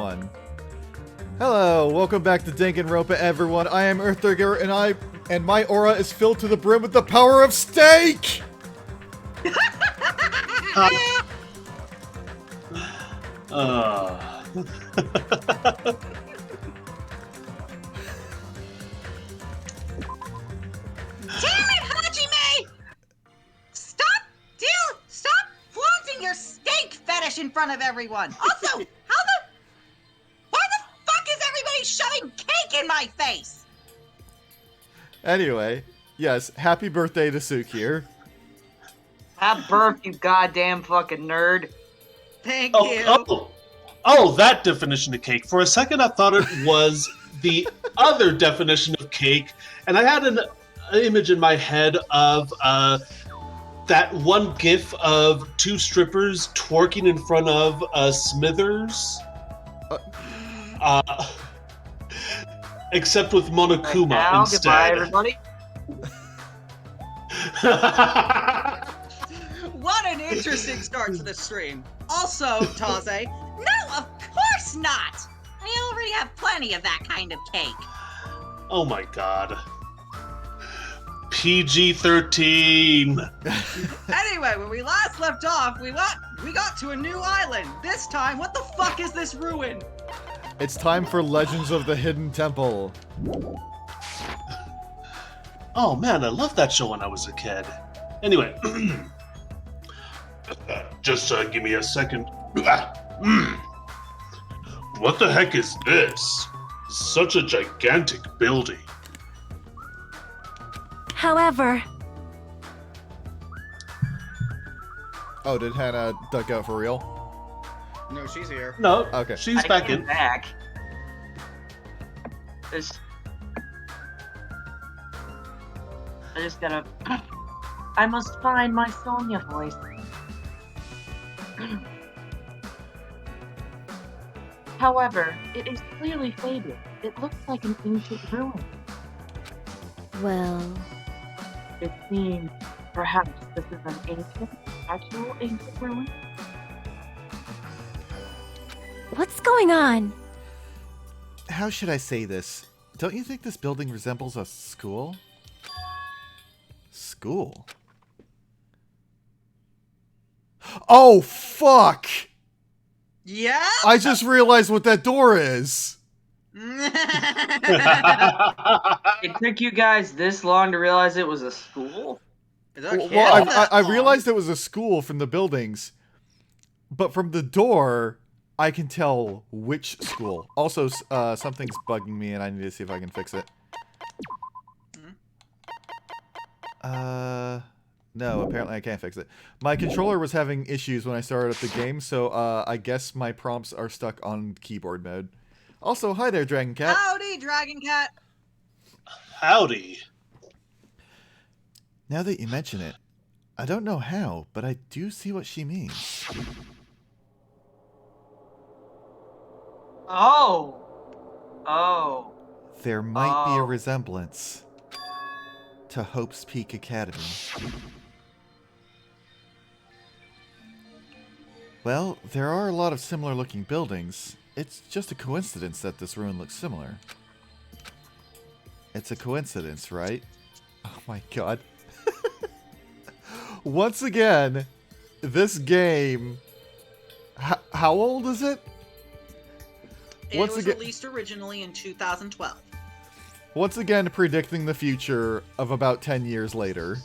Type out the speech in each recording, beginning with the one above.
1. Hello, welcome back to Danganronpa, everyone. I am Earthdigger, and my aura is filled to the brim with the power of steak! Damn it, Hajime! Stop flaunting your steak fetish in front of everyone! Also, why the fuck is everybody shoving cake in my face? Anyway, yes, happy birthday to Suk here. Have birth, you goddamn fucking nerd. Thank you. Oh, that definition of cake. For a second, I thought it was the other definition of cake, and I had an image in my head of that one gif of two strippers twerking in front of Smithers. Except with Monokuma now, instead. Goodbye, everybody. What an interesting start to the stream. Also, Taze, no, of course not! I already have plenty of that kind of cake. Oh my god. PG-13. Anyway, when we last left off, we got to a new island. This time, what the fuck is this ruin? It's time for Legends of the Hidden Temple. Oh man, I loved that show when I was a kid. Anyway, just give me a second. What the heck is this? Such a gigantic building. However... Oh, did Hannah duck out for real? No, she's here. No, Okay. she's I back came in. back. I just gotta... I must find my Sonya voice. However, it is clearly faded. It looks like an ancient ruin. Well... It seems perhaps this is an actual ancient ruin. What's going on? How should I say this? Don't you think this building resembles a school? School? Oh, fuck! Yeah? I just realized what that door is! It took you guys this long to realize it was a school? Well, I realized it was a school from the buildings, but from the door, I can tell which school. Also, something's bugging me, and I need to see if I can fix it. No, apparently I can't fix it. My controller was having issues when I started up the game, so I guess my prompts are stuck on keyboard mode. Also, hi there, Dragon Cat. Howdy, Dragon Cat. Howdy. Now that you mention it, I don't know how, but I do see what she means. Oh. There might be a resemblance to Hope's Peak Academy. Well, there are a lot of similar looking buildings. It's just a coincidence that this ruin looks similar. It's a coincidence, right? Oh my god. Once again, this game... how old is it? It was released originally in 2012. Once again, predicting the future of about 10 years later.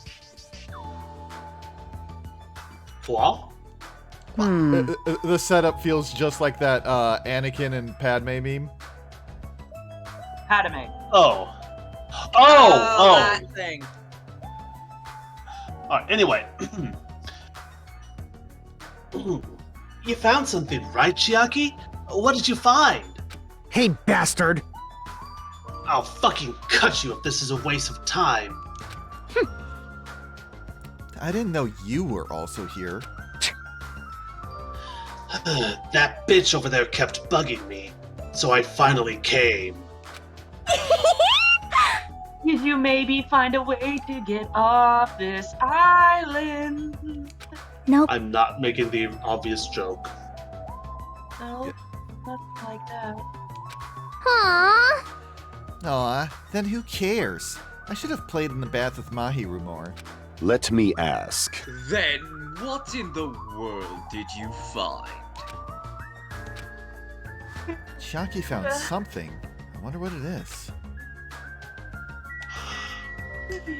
What? The setup feels just like that Anakin and Padme meme. Padme. Oh, that thing. Alright, anyway. You found something, right, Chiaki? What did you find? Hey, bastard! I'll fucking cut you if this is a waste of time. I didn't know you were also here. That bitch over there kept bugging me, so I finally came. Did you maybe find a way to get off this island? Nope. I'm not making the obvious joke. No. nothing like that. Aww. Aw, then who cares? I should have played in the bath with Mahiru more. Let me ask. Then, what in the world did you find? Chiaki found something. I wonder what it is.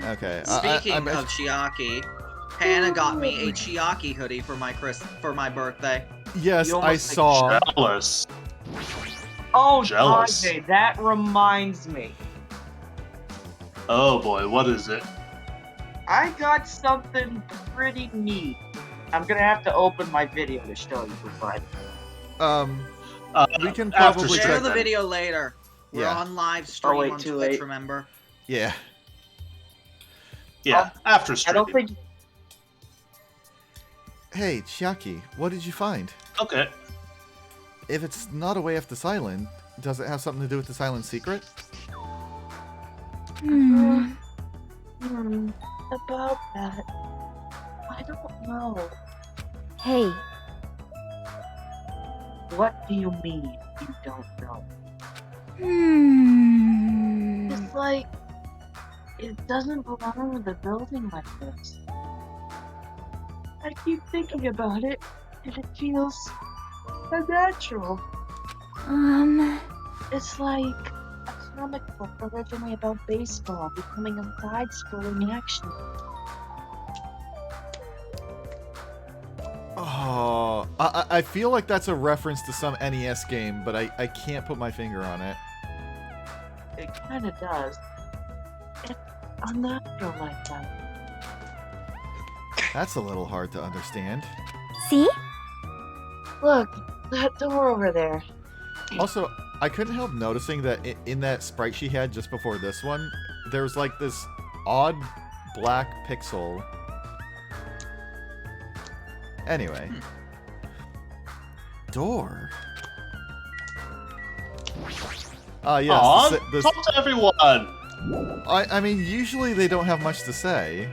Okay. Speaking of Chiaki, Hannah got me a Chiaki hoodie for my birthday. Yes, You I almost, like, saw. Jealous. Oh, Jealous. Dante, that reminds me. Oh boy, what is it? I got something pretty neat. I'm gonna have to open my video to show you, but We can After probably Share check the that. video later. We're Yeah. on live stream wait, on too Twitch, late. remember? Yeah. Yeah, after I stream. don't think. Hey, Chiaki, what did you find? Okay. If it's not a way off this island, does it have something to do with this island secret? About that, I don't know. Hey, What do you mean you don't know? It's like it doesn't belong with a building like this. I keep thinking about it, and it feels unnatural. It's like a comic book originally about baseball becoming a side-scrolling action. Oh, I feel like that's a reference to some NES game, but I can't put my finger on it. It kind of does. It's unnatural like that. That's a little hard to understand. see? Look, that door over there. Also, I couldn't help noticing that in that sprite she had just before this one, there was like this odd black pixel. Anyway. Door? Yes. Aw, this- talk to everyone! I mean, usually they don't have much to say.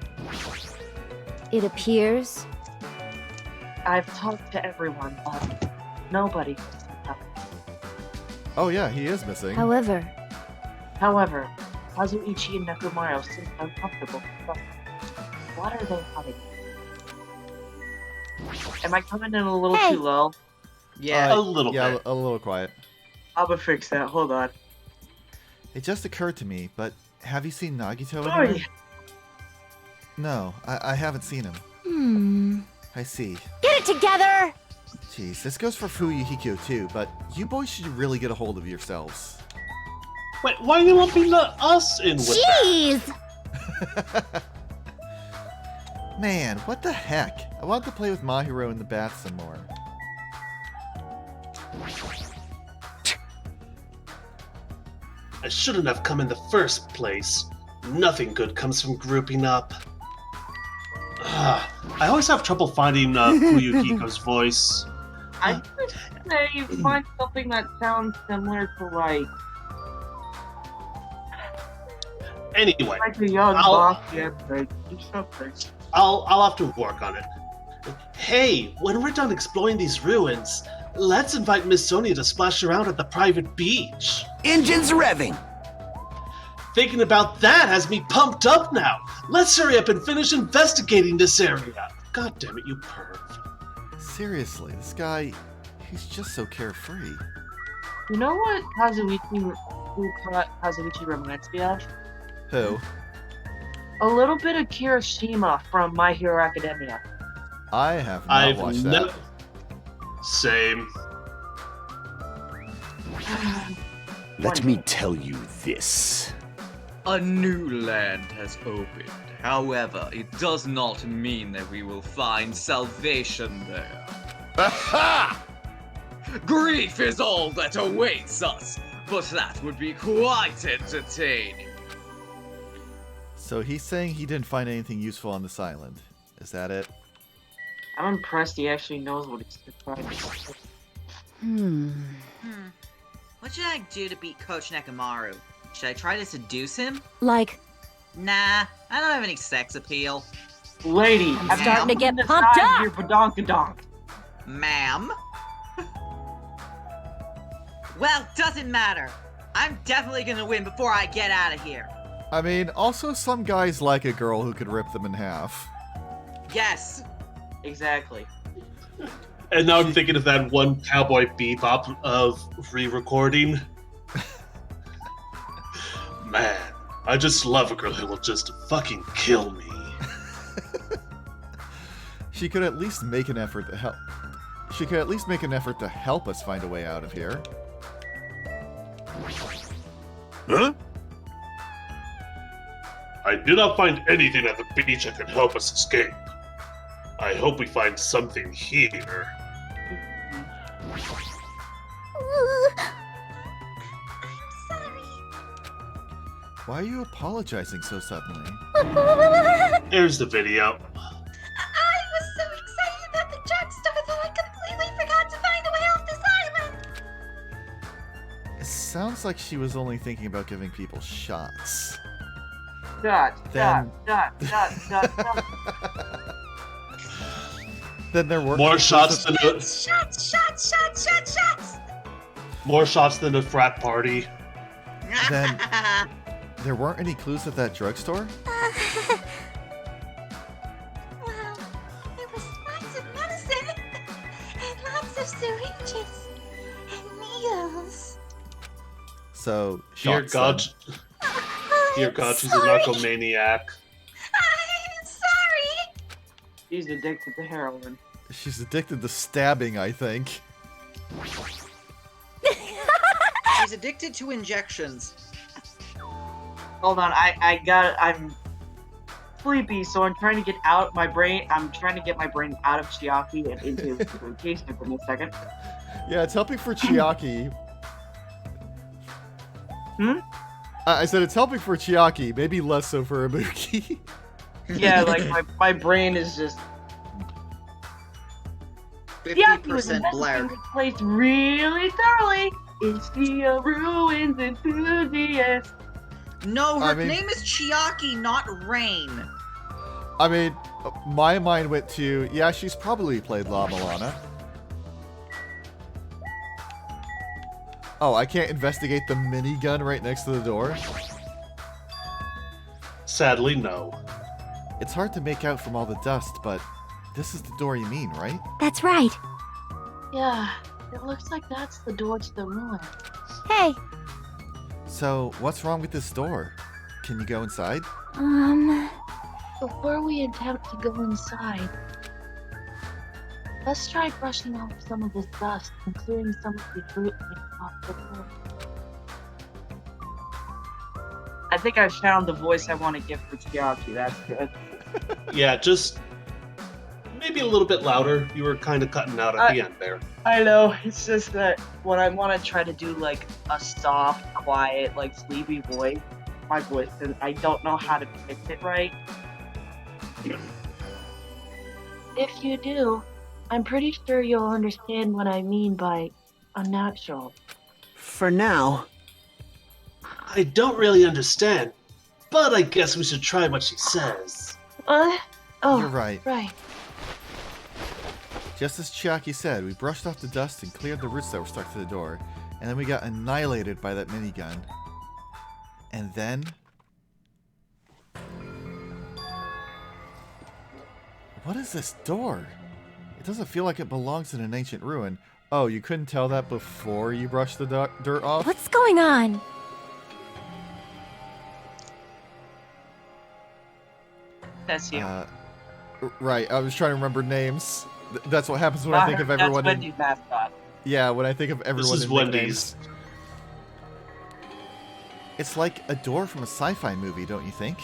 It appears. I've talked to everyone, but nobody can help. Oh yeah, he is missing. However, However, Kazuichi and Nekomaru seem uncomfortable. What are they hiding? Am I coming in a little Hey. too low? Yeah. A little yeah, bit. a little quiet. I'm gonna fix that. Hold on. It just occurred to me, but have you seen Nagito in Oh, here? yeah. No, I haven't seen him. I see. get it together! Jeez, this goes for Fuyuhiko too, but you boys should really get a hold of yourselves. Wait, why are you lumping us in with that? Jeez! Man, what the heck? I want to play with Mahiru in the bath some more. I shouldn't have come in the first place. Nothing good comes from grouping up. I always have trouble finding Fuyuhiko's voice. I would say you find something that sounds similar to like Anyway, a young I'll- Mafia or something. I'll have to work on it. Hey, when we're done exploring these ruins, let's invite Miss Sonia to splash around at the private beach. Engines revving. Thinking about that has me pumped up now. Let's hurry up and finish investigating this area. God damn it, you perv. Seriously, this guy, he's just so carefree. You know what Kazuichi reminds me of? Who? A little bit of Kirishima from My Hero Academia. I have not I've watched never. that. Same. Let me tell you this. A new land has opened. However, it does not mean that we will find salvation there. Aha! Grief is all that awaits us, but that would be quite entertaining. So he's saying he didn't find anything useful on this island. Is that it? I'm impressed he actually knows what he's trying to say. What should I do to beat Coach Nekomaru? Should I try to seduce him? Like, Nah, I don't have any sex appeal. Lady, I'm starting to get pumped up. Your badonkadonk. Ma'am? Well, doesn't matter. I'm definitely gonna win before I get out of here. I mean, also some guys like a girl who could rip them in half. Yes. Exactly. And now I'm thinking of that one Cowboy Bebop of re-recording. Man, I just love a girl who will just fucking kill me. She could at least make an effort to help. She could at least make an effort to help us find a way out of here. Huh? I did not find anything at the beach that could help us escape. I hope we find something here. Why are you apologizing so suddenly? Here's the video. I was so excited about the drugstore that I completely forgot to find a way off this island. It sounds like she was only thinking about giving people shots. Dot. Then there were More shots than a, Shots! more shots than a frat party. Then there weren't any clues at that drugstore? Well, there was lots of medicine and lots of syringes and needles. So, Dear shots God, then. dear God, she's a narcomaniac. I'm sorry. She's addicted to heroin. She's addicted to stabbing, I think. She's addicted to injections. Hold on, I'm sleepy, so I'm trying to get out my brain. I'm trying to get my brain out of Chiaki and into vacation for a second. Yeah, it's helping for Chiaki. Hmm? I said it's helping for Chiaki, maybe less so for Ibuki. Yeah, like my brain is just 50% blur. this place really thoroughly. It's the ruins enthusiast. No, her I mean- name is Chiaki, not Rain. I mean, my mind went to, yeah, she's probably played La Milana. Oh, I can't investigate the minigun right next to the door? Sadly, no. It's hard to make out from all the dust, but this is the door you mean, right? That's right. Yeah, it looks like that's the door to the ruin. Hey, So, what's wrong with this door? Can you go inside? Before we attempt to go inside, let's try brushing off some of this dust and clearing some of the fruit off the floor. I think I found the voice I want to give for Chiaki. That's good. Yeah, just maybe a little bit louder. You were kind of cutting out at the end there. I know, it's just that when I want to try to do like a soft, quiet, like sleepy voice, my voice, and I don't know how to fix it right. If you do, I'm pretty sure you'll understand what I mean by unnatural. For now. I don't really understand, but I guess we should try what she says. Oh, You're right. right. Just as Chiaki said, we brushed off the dust and cleared the roots that were stuck to the door, and then we got annihilated by that minigun. And then... What is this door? It doesn't feel like it belongs in an ancient ruin. Oh, you couldn't tell that before you brushed the dirt off? what's going on? That's you. Right, I was trying to remember names. That's what happens when I think of everyone That's in... Wendy's mascot. Yeah, when I think of everyone This is in Wendy's. nicknames. It's like a door from a sci-fi movie, don't you think?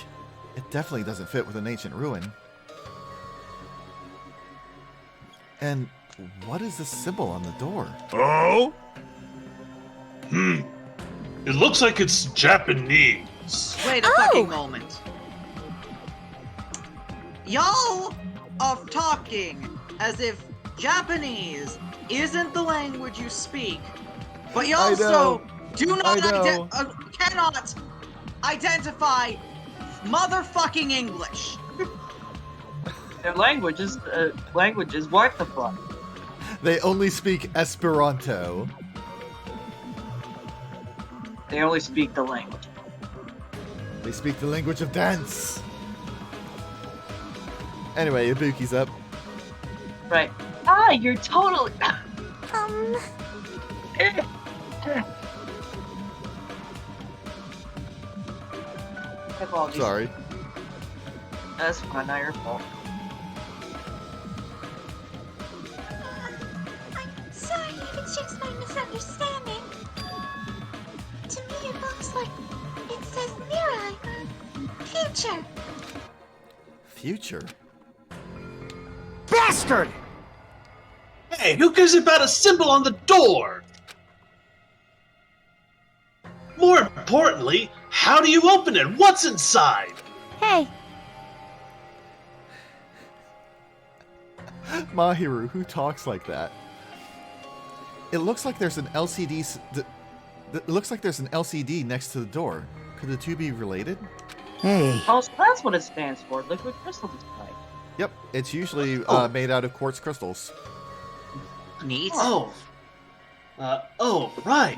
It definitely doesn't fit with an ancient ruin. And what is this symbol on the door? Oh? It looks like it's Japanese. Wait a fucking moment. Y'all are talking as if Japanese isn't the language you speak, but you also do not cannot identify motherfucking English. Their languages, what the fuck? They only speak Esperanto. They only speak the language. They speak the language of dance. Anyway, Ibuki's up. Right. Ah, you're totally. Apologies. Sorry. That's fine, not your fault. I'm sorry if it's just my misunderstanding. To me, it looks like it says Mirai. Future. Future? Bastard! Hey, who cares about a symbol on the door? More importantly, how do you open it? What's inside? Hey, Mahiru, who talks like that? It looks like there's an LCD. It looks like there's an LCD next to the door. Could the two be related? Hey. Oh, so that's what it stands for. Liquid crystal display. Yep, it's usually made out of quartz crystals. Neat. Oh, right.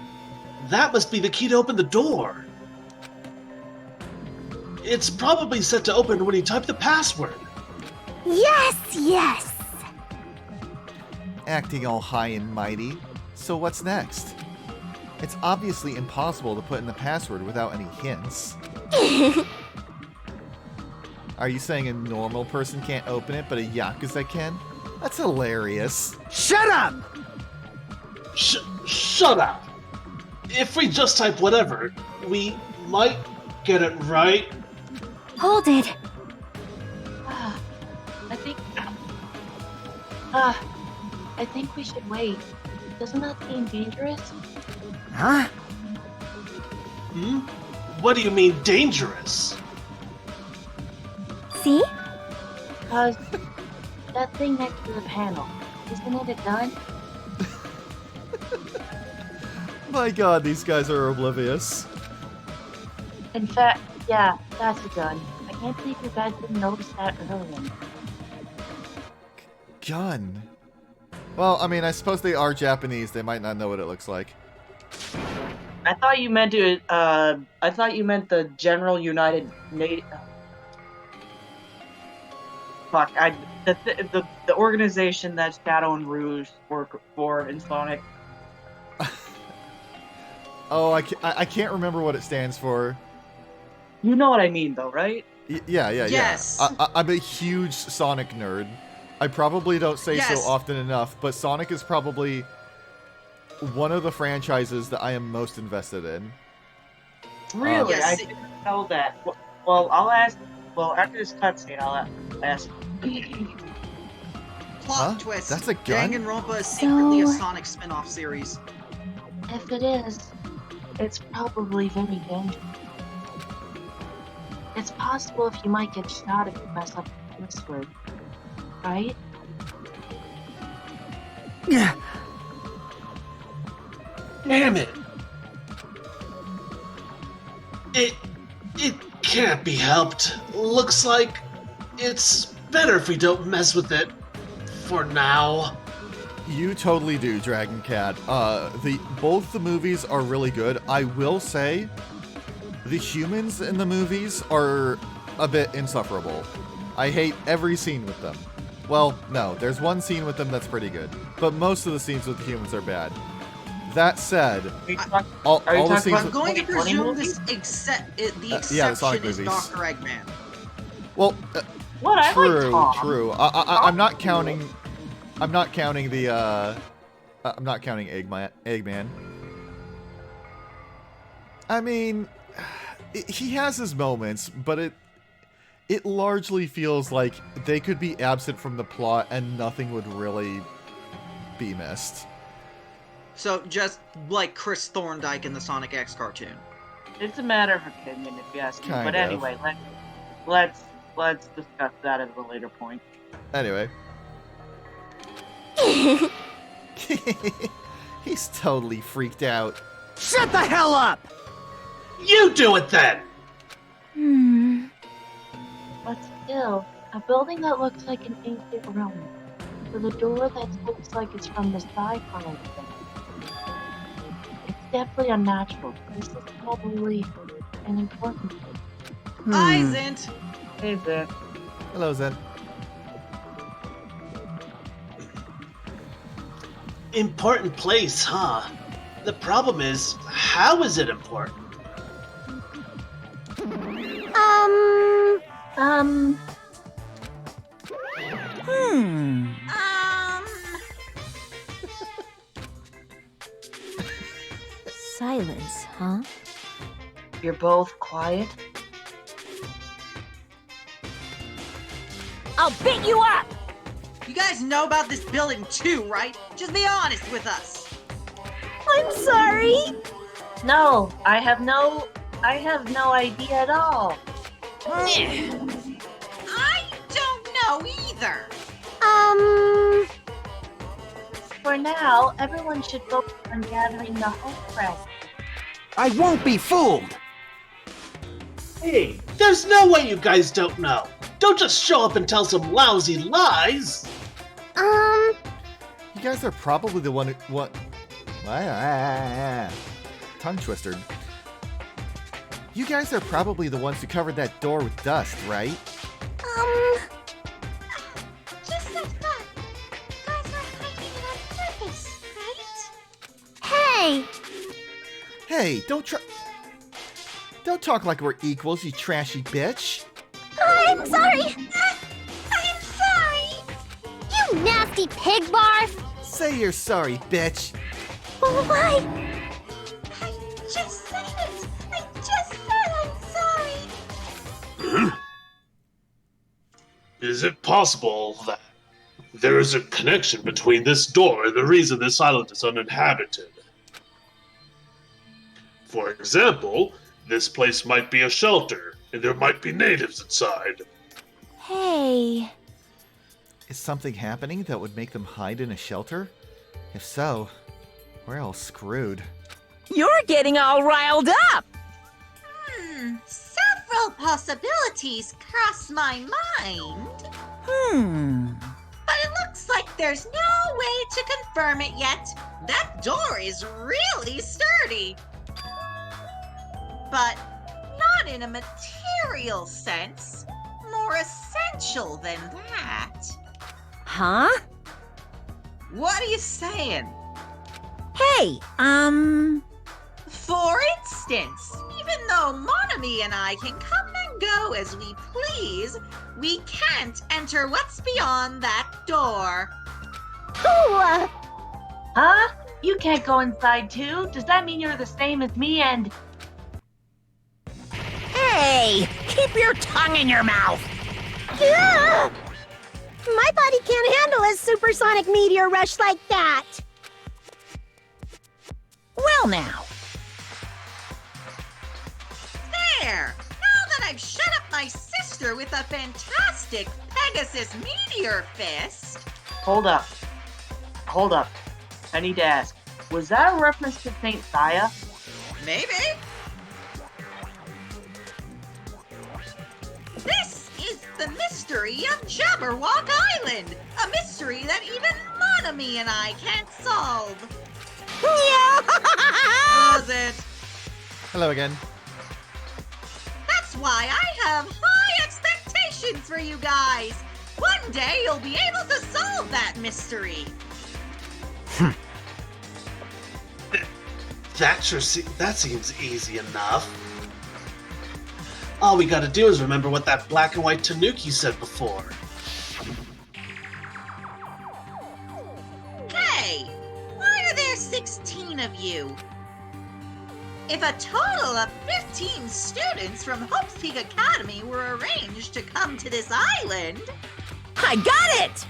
That must be the key to open the door. It's probably set to open when you type the password. yes. Acting all high and mighty. So what's next? It's obviously impossible to put in the password without any hints. Are you saying a normal person can't open it, but a Yakuza can? That's hilarious. Shut up! Shut up! If we just type whatever, we might get it right. Hold it. I think we should wait. Doesn't that seem dangerous? Huh? Hmm? What do you mean dangerous? See? Because that thing next to the panel, isn't it a gun? My god, these guys are oblivious. In fact, yeah, that's a gun. I can't believe you guys didn't notice that earlier. Gun. Well, I mean, I suppose they are Japanese. They might not know what it looks like. I thought you meant it. I thought you meant the General United Nation. Fuck! The organization that Shadow and Rouge work for in Sonic. Oh, I can't remember what it stands for. You know what I mean, though, right? Yeah. Yes. I'm a huge Sonic nerd. I probably don't say so Yes. often enough, but Sonic is probably one of the franchises that I am most invested in. Really? Yes. I didn't know that. Well, I'll ask. Well, after this cutscene, I'll ask. Plot Huh? twist. That's a gun? Danganronpa is secretly a So- Sonic spin-off series. If it is, it's probably very dangerous. It's possible if you might get shot if you mess up the password, right? Damn it! It can't be helped. Looks like it's better if we don't mess with it for now. You totally do, Dragon Cat. Both the movies are really good. I will say, the humans in the movies are a bit insufferable. I hate every scene with them. Well, no, there's one scene with them that's pretty good, but most of the scenes with the humans are bad. That said, Are you talking, all are you the talking scenes. I'm about going to 2020 presume movies? the exception yeah, the Sonic is movies. Dr. Eggman. Well, What? I like true, Tom. true. I'm not counting. I'm not counting the. I'm not counting Eggman. I mean, he has his moments, but it largely feels like they could be absent from the plot and nothing would really be missed. So just like Chris Thorndike in the Sonic X cartoon. It's a matter of opinion, if you ask me. Kind But of. anyway, let's discuss that at a later point. Anyway. He's totally freaked out. Shut the hell up! You do it then! But still, a building that looks like an ancient Rome, with a door that looks like it's from the sci-fi thing. It's definitely unnatural. This is probably an important thing. Hi, Zint. Hey, Zach. Hello, Zen. Important place, huh? The problem is, how is it important? Silence, huh? You're both quiet? I'll beat you up! You guys know about this building too, right? Just be honest with us. I'm sorry! No, I have no idea at all. I don't know either. For now, everyone should focus on gathering the hope crest. I won't be fooled! Hey, there's no way you guys don't know. Don't just show up and tell some lousy lies. You guys are probably the one who... What? Tongue twister. You guys are probably the ones who covered that door with dust, right? Just that thought. You guys were hiding it on purpose, right? Hey! Hey, don't talk like we're equals, you trashy bitch. I'm sorry! I'm sorry! You nasty pig barf! Say you're sorry, bitch. Why? I just said it! I just said I'm sorry! Is it possible that there is a connection between this door and the reason this island is uninhabited? For example, this place might be a shelter, and there might be natives inside. Hey... Is something happening that would make them hide in a shelter? If so, we're all screwed. You're getting all riled up! Several possibilities cross my mind. But it looks like there's no way to confirm it yet. That door is really sturdy. But not in a material sense. More essential than that. Huh? What are you saying? Hey, For instance, even though Monami and I can come and go as we please, we can't enter what's beyond that door. Huh? You can't go inside too? Does that mean you're the same as me and... hey! Keep your tongue in your mouth! My body can't handle a supersonic meteor rush like that! Well now, There! Now that I've shut up my sister with a fantastic Pegasus meteor fist... Hold up. I need to ask, was that a reference to Saint Saya? Maybe? This is the mystery of Jabberwock Island! A mystery that even Monami and I can't solve! Was it? Hello again. That's why I have high expectations for you guys! One day you'll be able to solve that mystery! That seems easy enough. All we gotta do is remember what that black and white Tanuki said before. Hey! Why are there 16 of you? If a total of 15 students from Hope's Peak Academy were arranged to come to this island... I got it!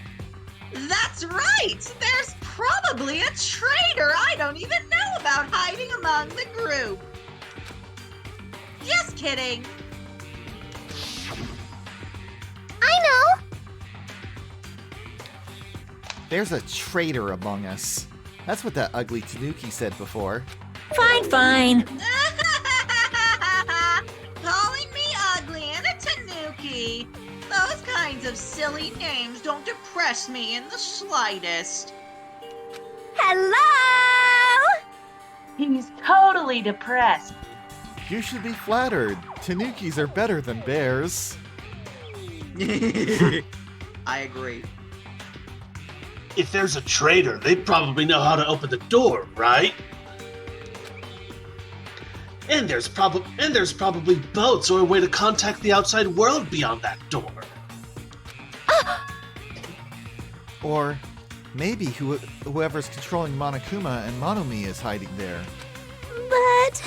That's right! There's probably a traitor I don't even know about hiding among the group. Just kidding. I know! There's a traitor among us. That's what that ugly Tanuki said before. Fine. Calling me ugly and a tanuki. Those kinds of silly names don't depress me in the slightest. Hello! He's totally depressed. You should be flattered. Tanukis are better than bears. I agree. If there's a traitor, they probably know how to open the door, right? And there's probably boats or a way to contact the outside world beyond that door. Or maybe whoever's controlling Monokuma and Monomi is hiding there. But...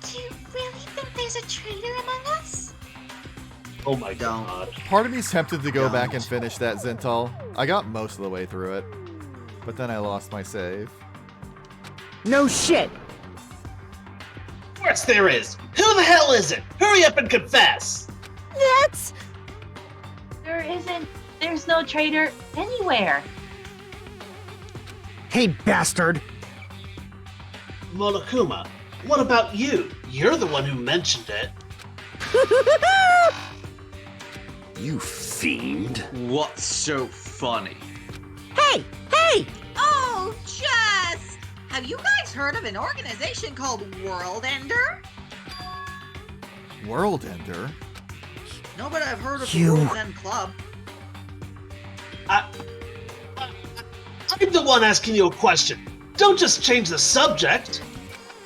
do you really think there's a traitor among us? Oh my Don't. god. Part of me's tempted to go Don't. back and finish that Zental. I got most of the way through it, but then I lost my save. No shit. Of course there is. Who the hell is it? Hurry up and confess. That's... There isn't. There's no traitor anywhere. Hey, bastard! Monokuma, what about you? You're the one who mentioned it. You fiend. What's so funny? Hey! Hey! Oh, just! Have you guys heard of an organization called World Ender? World Ender? No, but I've heard of You- the World's End Club. I'm the one asking you a question. Don't just change the subject.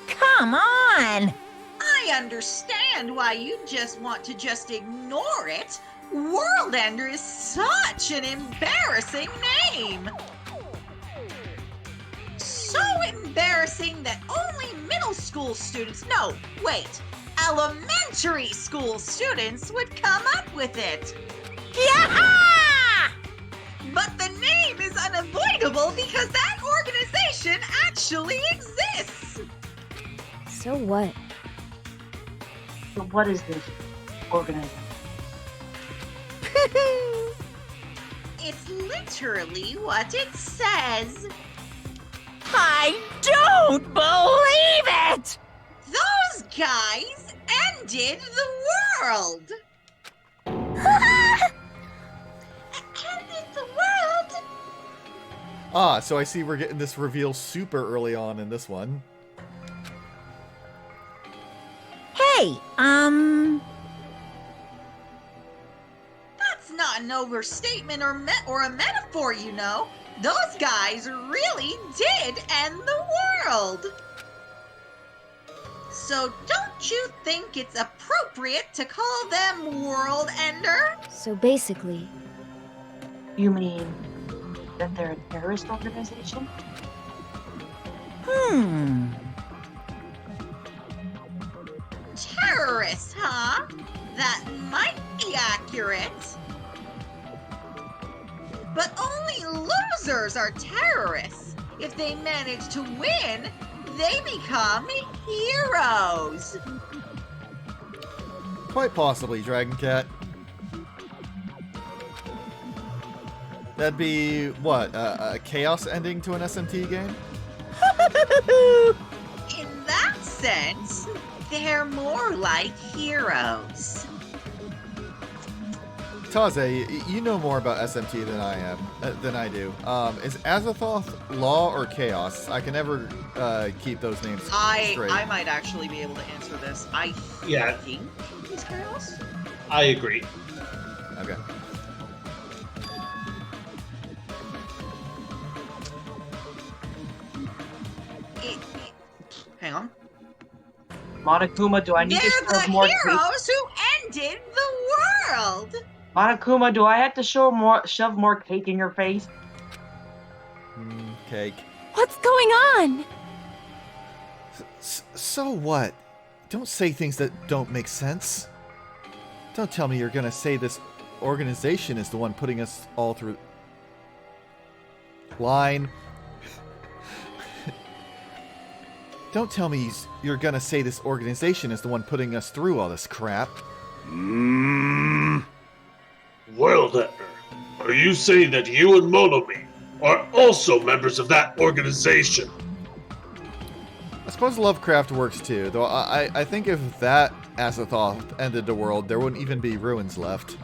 Come on! I understand why you just want to just ignore it. World Ender is such an embarrassing name. So embarrassing that only middle school students, no, wait, elementary school students would come up with it. Yaha! But the name is unavoidable because that organization actually exists. So what? So what is this organization? It's literally what it says. I don't believe it! Those guys ended the world. Ended the world? Ah, so I see we're getting this reveal super early on in this one. Hey, That's not an overstatement or a metaphor, you know. Those guys really did end the world. So don't you think it's appropriate to call them World Ender? So basically, You mean that they're a terrorist organization? Terrorists, huh? That might be accurate. But only losers are terrorists. If they manage to win, they become heroes. Quite possibly, Dragon Cat. That'd be, what, a chaos ending to an SMT game? In that sense, they're more like heroes. Taze, you know more about SMT than I do. Is Azathoth law or chaos? I can never keep those names straight. I might actually be able to answer this. I Yeah. think it's chaos. I agree. Okay. Hang on. Monokuma, do I need to They're shove the more cake? heroes who ended the world. Monokuma, do I have to shove more cake in your face? Cake. what's going on? So what? Don't say things that don't make sense. Don't tell me you're gonna say this organization is the one putting us all through... Line. Don't tell me you're gonna say this organization is the one putting us through all this crap. World Ender, are you saying that you and Monomi are also members of that organization? I suppose Lovecraft works too, though I think if that Azathoth ended the world, there wouldn't even be ruins left.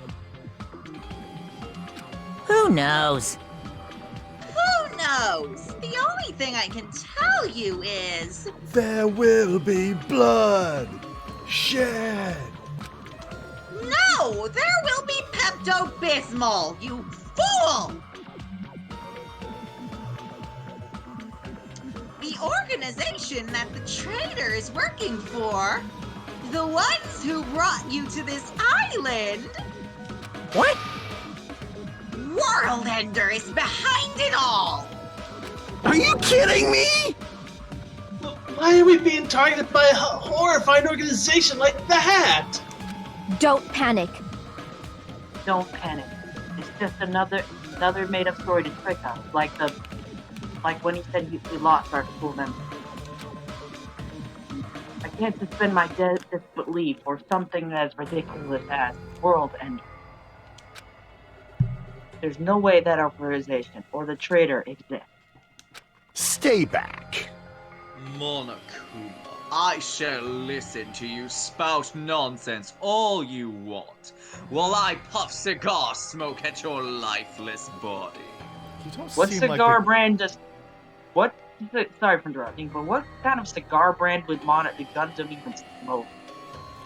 Who knows? Who knows? The only thing I can tell you is... There will be blood shed. No! There will be Pepto-Bismol, you fool! The organization that the traitor is working for, the ones who brought you to this island... What? World Ender is behind it all! Are you kidding me? Why are we being targeted by a horrifying organization like that? Don't panic. Don't panic. It's just another made-up story to trick us, like when he said we lost our school member. I can't suspend my disbelief or something as ridiculous as World Ender. There's no way that organization or the traitor exists. Stay back. Monokuma, I shall listen to you spout nonsense all you want, while I puff cigar smoke at your lifeless body. You don't What seem cigar like brand does... What? Sorry for interrupting, but what kind of cigar brand would Gundam even smoke?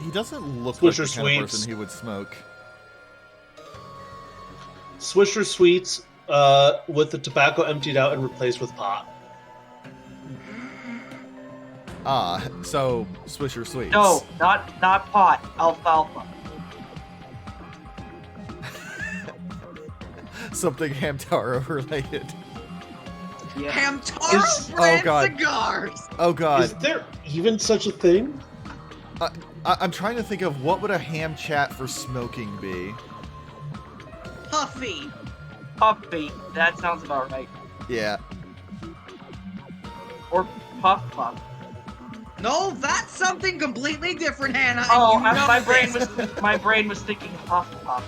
he doesn't look like the Swisher kind of Sweets. person he would smoke. Swisher Sweets with the tobacco emptied out and replaced with pot. Ah, so Swisher Sweets. No, not pot. Alfalfa. Something Hamtaro related. Yeah. Hamtaro Oh, brand God. cigars! Oh god. Is there even such a thing? I'm trying to think of what would a ham chat for smoking be. Puffy. Puffy. That sounds about right. Yeah. Or puff puff. No, that's something completely different, Hannah. and Oh, you know my this. brain was thinking puff puff.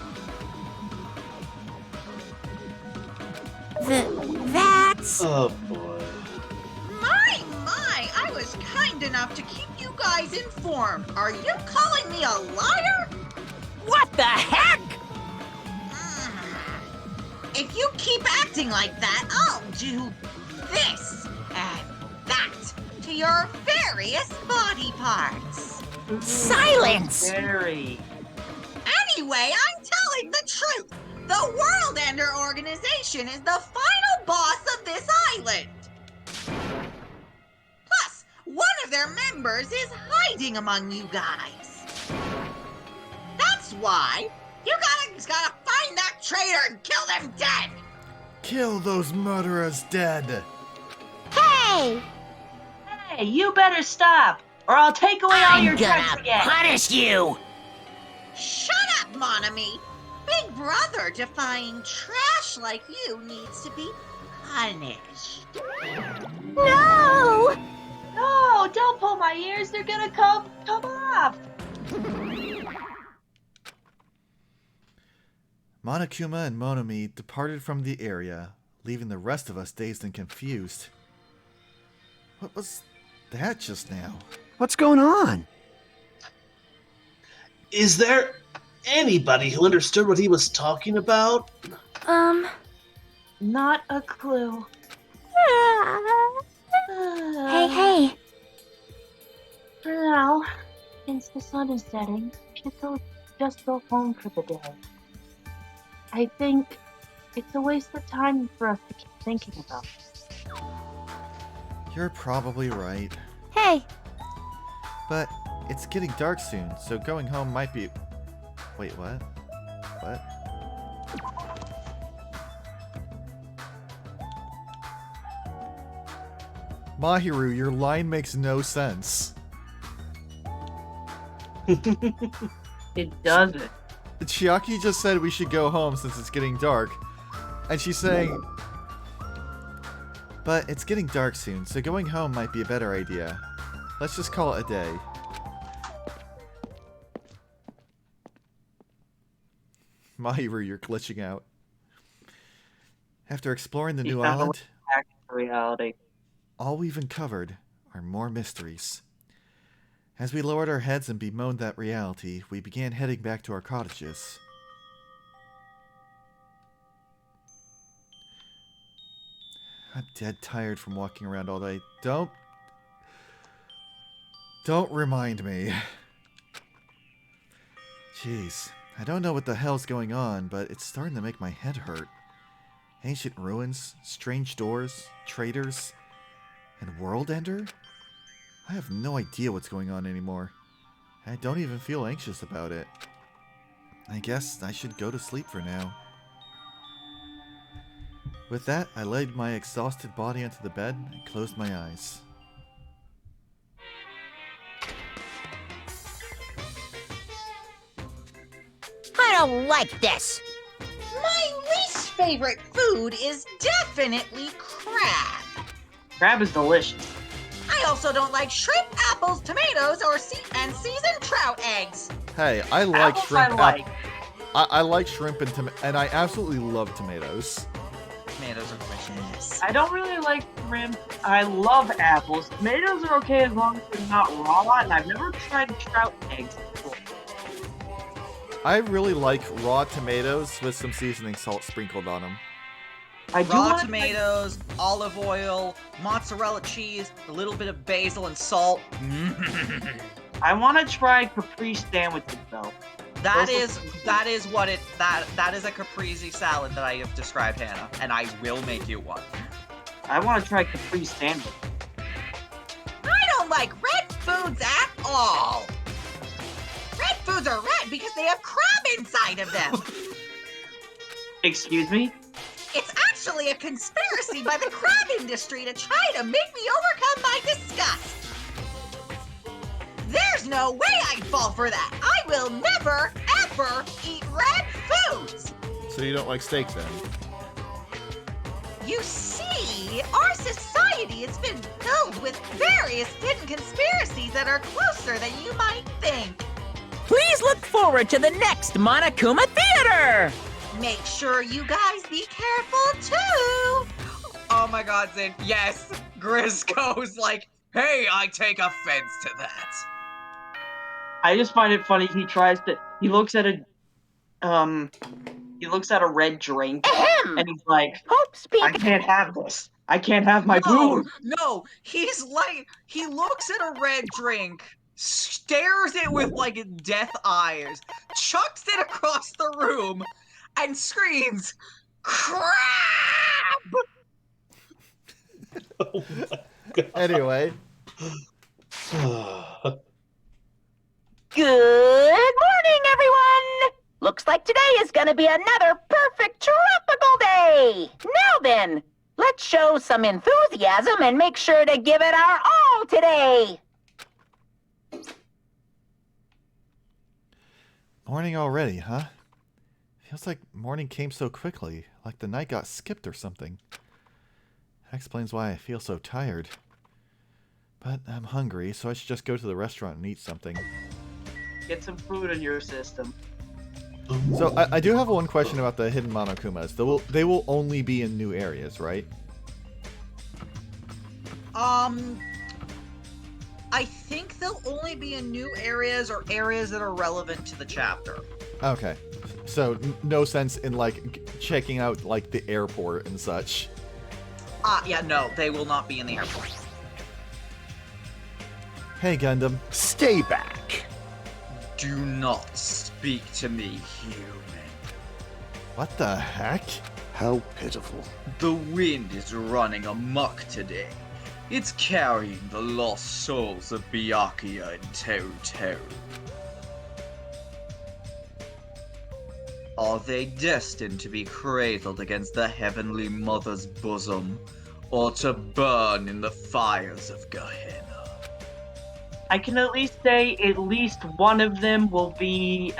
That's... Oh boy. My, I was kind enough to keep you guys informed. Are you calling me a liar? What the heck? If you keep acting like that, I'll do this and that to your various body parts. Silence! Very. Anyway, I'm telling the truth. The World Ender organization is the final boss of this island. Plus, one of their members is hiding among you guys. That's why you guys gotta find that traitor and kill them dead. Kill those murderers dead. Hey! Hey, you better stop, or I'll take away all I'm your gonna tricks again. punish you! Shut up, Monami. Big brother defying trash like you needs to be punished. No! No, don't pull my ears. They're gonna come off. Monokuma and Monomi departed from the area, leaving the rest of us dazed and confused. What was that just now? What's going on? Is there anybody who understood what he was talking about? Not a clue. Hey. For now, since the sun is setting, we should just go home for the day. I think it's a waste of time for us to keep thinking about this. You're probably right. Hey. But it's getting dark soon, so going home might be... Wait, what? What? Mahiru, your line makes no sense. It doesn't. Chiaki just said we should go home since it's getting dark. And she's saying... But it's getting dark soon, so going home might be a better idea. Let's just call it a day. Mahiru, you're glitching out. After exploring the new island, Back to reality. all we've uncovered are more mysteries. As we lowered our heads and bemoaned that reality, we began heading back to our cottages. I'm dead tired from walking around all day. Don't remind me. Jeez, I don't know what the hell's going on, but it's starting to make my head hurt. Ancient ruins, strange doors, traitors, and world ender? I have no idea what's going on anymore. I don't even feel anxious about it. I guess I should go to sleep for now. With that, I laid my exhausted body onto the bed and closed my eyes. I don't like this. My least favorite food is definitely crab. Crab is delicious. I also don't like shrimp, apples, tomatoes, or seasoned trout eggs. Hey, I like Apples shrimp. I like. I like shrimp and I absolutely love tomatoes. Tomatoes are delicious. I don't really like shrimp. I love apples. Tomatoes are okay as long as they're not raw, and I've never tried trout eggs before. I really like raw tomatoes with some seasoning salt sprinkled on them. I do Raw wanna tomatoes, olive oil, mozzarella cheese, a little bit of basil and salt. I want to try Capri sandwiches though. That Those is what it that is a caprese salad that I have described, Hannah, and I will make you one. I want to try Capri sandwich. I don't like red foods at all. Red foods are red because they have crab inside of them. Excuse me? It's actually a conspiracy by the crab industry to try to make me overcome my disgust. There's no way I'd fall for that. I will never, ever eat red foods. So you don't like steak then? You see, our society has been filled with various hidden conspiracies that are closer than you might think. Please look forward to the next Monokuma Theater! Make sure you guys be careful too. Oh my god, Zin, yes! Grisco's like, hey, I take offense to that. I just find it funny. He looks at a red drink Ahem! and he's like, Hope speak. I can't have this. I can't have my No, food. no, he's like, he looks at a red drink, stares it with like death eyes, chucks it across the room, and screams, crab! Oh my God. Anyway, Good morning, everyone! Looks like today is gonna be another perfect tropical day! Now then, let's show some enthusiasm and make sure to give it our all today! morning already, huh? Feels like morning came so quickly, like the night got skipped or something. That explains why I feel so tired. But I'm hungry, so I should just go to the restaurant and eat something. Get some food in your system. So I do have one question about the hidden Monokumas. They will only be in new areas, right? I think they'll only be in new areas or areas that are relevant to the chapter. Okay. So no sense in like checking out like the airport and such. Yeah, no, they will not be in the airport. Hey Gundam. Stay back. Do not speak to me, human. What the heck? How pitiful. The wind is running amok today. It's carrying the lost souls of Byakuya and Teru Teru. Are they destined to be cradled against the Heavenly Mother's bosom, or to burn in the fires of Gehenna? I can at least say at least one of them will be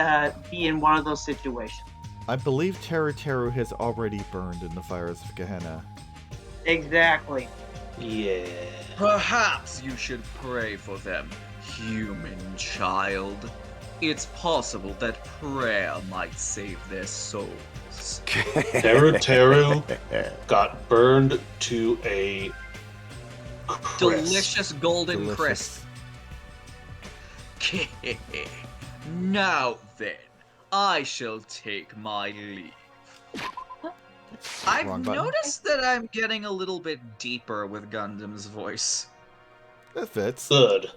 in one of those situations. I believe Teru Teru has already burned in the fires of Gehenna. Exactly. Yeah. Perhaps you should pray for them, human child. It's possible that prayer might save their souls. Teru Teru got burned to a crisp. Delicious golden Delicious. crisp. Now then, I shall take my leave. I've Wrong button. noticed that I'm getting a little bit deeper with Gundam's voice. That fits. Good.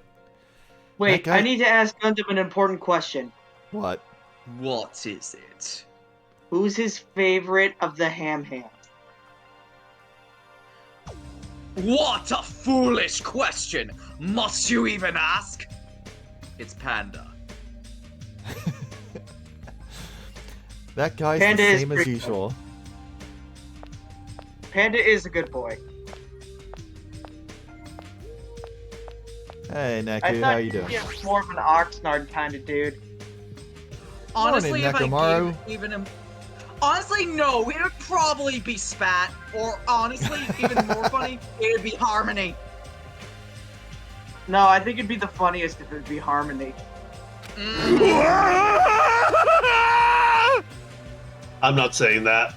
Wait, That guy- I need to ask Gundam an important question. What? What is it? Who's his favorite of the ham? What a foolish question! Must you even ask? It's Panda. That guy's Panda the is same as pretty usual. Panda is a good boy. Hey, I Neku, thought how you doing? he was more of an Oxnard kind of dude. Honestly, if I Nekomaru. gave even him... Honestly, no, it would probably be Spat. Or honestly, even more funny, it would be Harmony. No, I think it'd be the funniest if it'd be Harmony. I'm not saying that.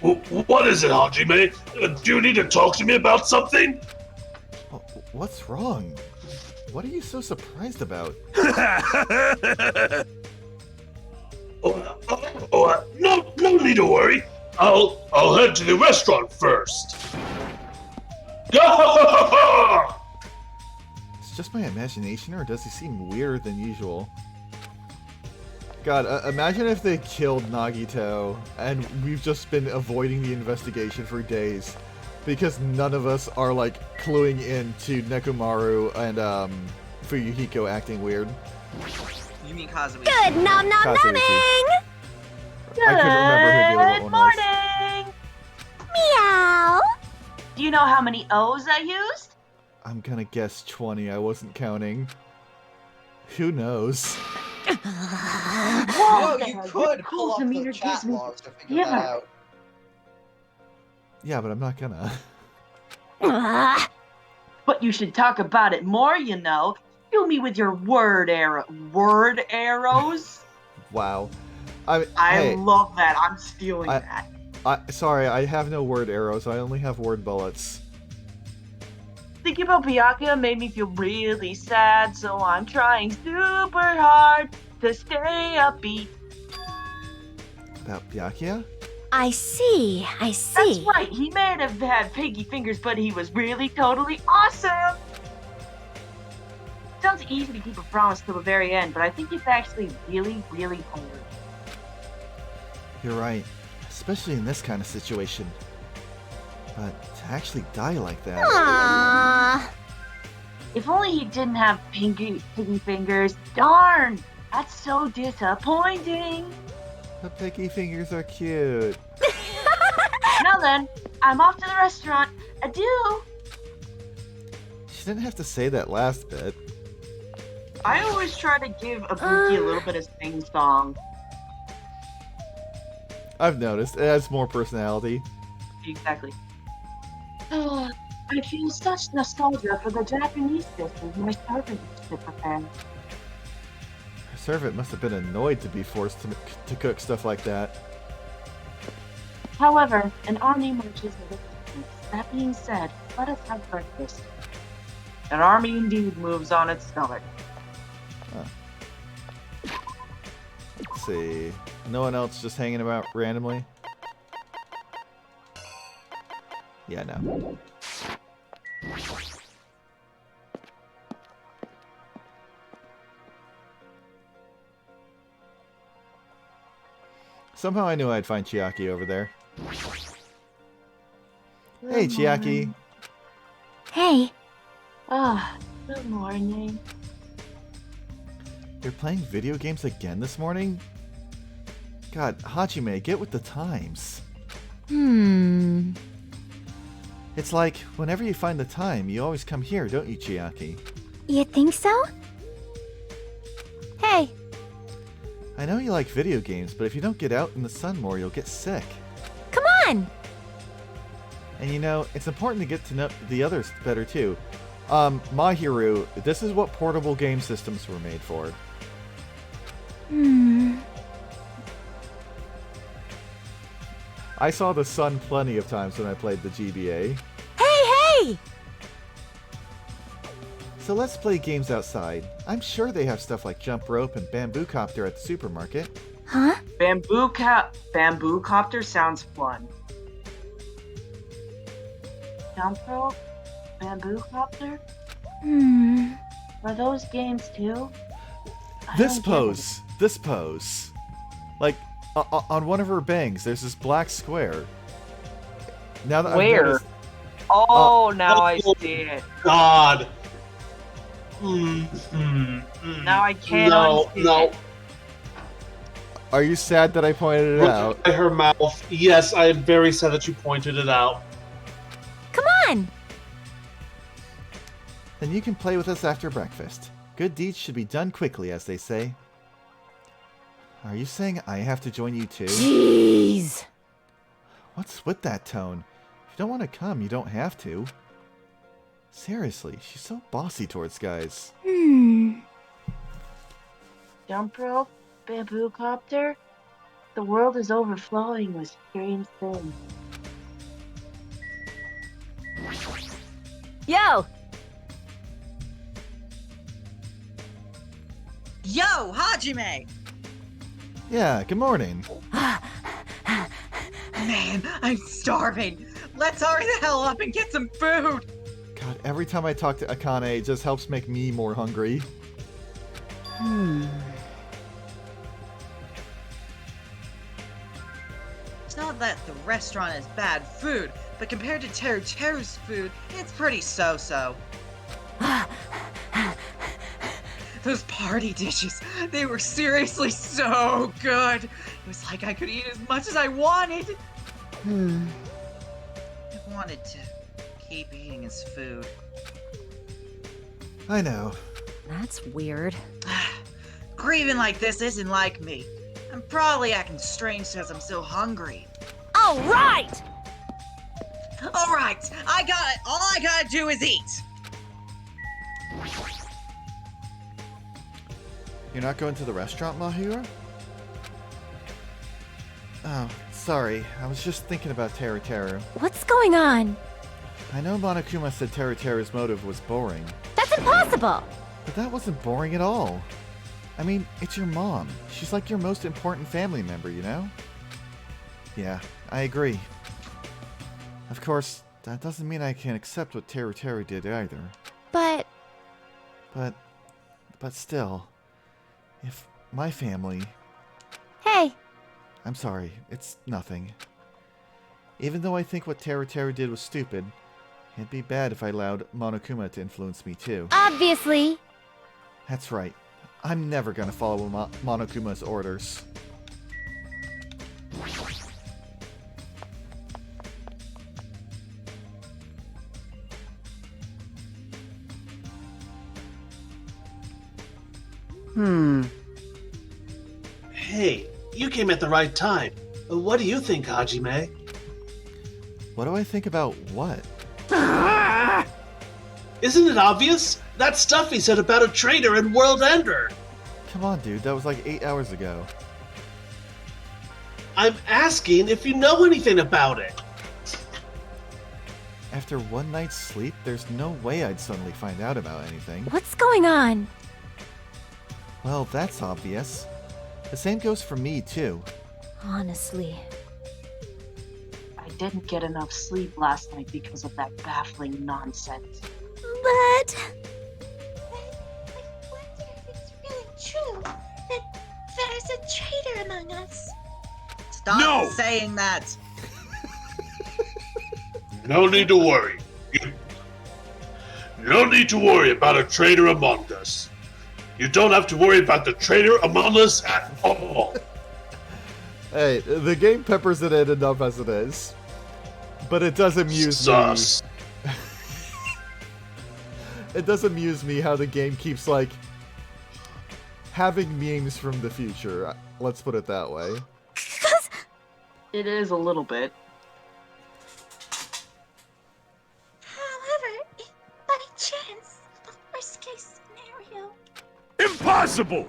What is it, Hajime? Do you need to talk to me about something? What's wrong? What are you so surprised about? No need to worry. I'll head to the restaurant first. It's just my imagination, or does he seem weirder than usual? God, imagine if they killed Nagito, and we've just been avoiding the investigation for days. Because none of us are, like, cluing into Nekomaru and, Fuyuhiko acting weird. You mean Kazumi? Good nom nom Kazumi. nomming! I couldn't remember who the other Good one was. morning! Meow! Do you know how many O's I used? I'm gonna guess 20, I wasn't counting. Who knows? Whoa, you could pull up the demeanor chat gives me logs to figure that Yeah. out. Yeah, but I'm not gonna. But you should talk about it more, you know. Kill me with your word arrows. Wow. I hey, love that. I'm stealing I- that. sorry, I have no word arrows, I only have word bullets. Thinking about Byakuya made me feel really sad, so I'm trying super hard to stay upbeat. About Byakuya? I see. That's right, he may have had piggy fingers, but he was really totally awesome! Sounds easy to keep a promise till the very end, but I think it's actually really, really hard. You're right. Especially in this kind of situation. But to actually die like that... Aww. If only he didn't have piggy fingers. Darn! That's so disappointing! The picky fingers are cute. Now then, I'm off to the restaurant. Adieu! She didn't have to say that last bit. I always try to give Ibuki a little bit of sing-song. I've noticed. It adds more personality. Exactly. Oh, I feel such nostalgia for the Japanese dishes my servant used to prepare. Her servant must have been annoyed to be forced to cook stuff like that. However, an army marches in the distance. That being said, let us have breakfast. An army indeed moves on its stomach. Let's see. No one else just hanging about randomly? Yeah, no. Somehow I knew I'd find Chiaki over there. Hey, Chiaki. Hey. Ah, good morning. You're playing video games again this morning? God, Hajime, get with the times. It's like, whenever you find the time, you always come here, don't you, Chiaki? You think so? Hey. I know you like video games, but if you don't get out in the sun more, you'll get sick. Come on. And you know, it's important to get to know the others better too. Mahiru, this is what portable game systems were made for. I saw the sun plenty of times when I played the GBA. Hey! So let's play games outside. I'm sure they have stuff like jump rope and bamboo copter at the supermarket. Huh? Bamboo copter sounds fun. Jump rope? Bamboo copter? Are those games too? I This don't get it. pose. This pose. Like, on one of her bangs, there's this black square. Now that I've Where? noticed- Oh, now I see it. God. Now I can't No, unsee no. it. Are you sad that I pointed it Look out? at her mouth. Yes, I am very sad that you pointed it out. Come on! Then you can play with us after breakfast. Good deeds should be done quickly, as they say. Are you saying I have to join you too? Jeez! What's with that tone? If you don't want to come, you don't have to. Seriously, she's so bossy towards guys. Jump rope? Bamboo copter? The world is overflowing with strange things. Yo! Yo, Hajime! Yeah, good morning. Man, I'm starving. Let's hurry the hell up and get some food. God, every time I talk to Akane, it just helps make me more hungry. It's not that the restaurant is bad food, but compared to Teru Teru's food, it's pretty so-so. Those party dishes, they were seriously so good. It was like I could eat as much as I wanted. I wanted to keep eating his food. I know. That's weird. Grieving like this isn't like me. I'm probably acting strange because I'm so hungry. All right! All right, all I gotta do is eat. You're not going to the restaurant, Mahira? Oh, sorry. I was just thinking about Teru Teru. What's going on? I know Monokuma said Teru Teru's motive was boring, That's impossible! but that wasn't boring at all. I mean, it's your mom. She's like your most important family member, you know? Yeah, I agree. Of course, that doesn't mean I can accept what Teru Teru did either. But But still, if my family... hey, I'm sorry, it's nothing. Even though I think what Teru Teru did was stupid, it'd be bad if I allowed Monokuma to influence me too. obviously. That's right. I'm never gonna follow Monokuma's orders. Hey, you came at the right time. What do you think, Hajime? What do I think about what? Isn't it obvious? That stuff he said about a traitor and World Ender. Come on, dude, that was like 8 hours ago. I'm asking if you know anything about it. After one night's sleep, there's no way I'd suddenly find out about anything. What's going on? Well, that's obvious. The same goes for me, too. Honestly. I didn't get enough sleep last night because of that baffling nonsense. But... I wonder if it's really true that there's a traitor among us. Stop saying that. No need to worry. No need to worry about a traitor among us. You don't have to worry about the traitor among us at all. Hey, the game peppers it in enough as it is. But it does amuse Sus. me. It does amuse me how the game keeps, like, having memes from the future. Let's put it that way. It is a little bit. However, if by chance, the worst case scenario... Impossible!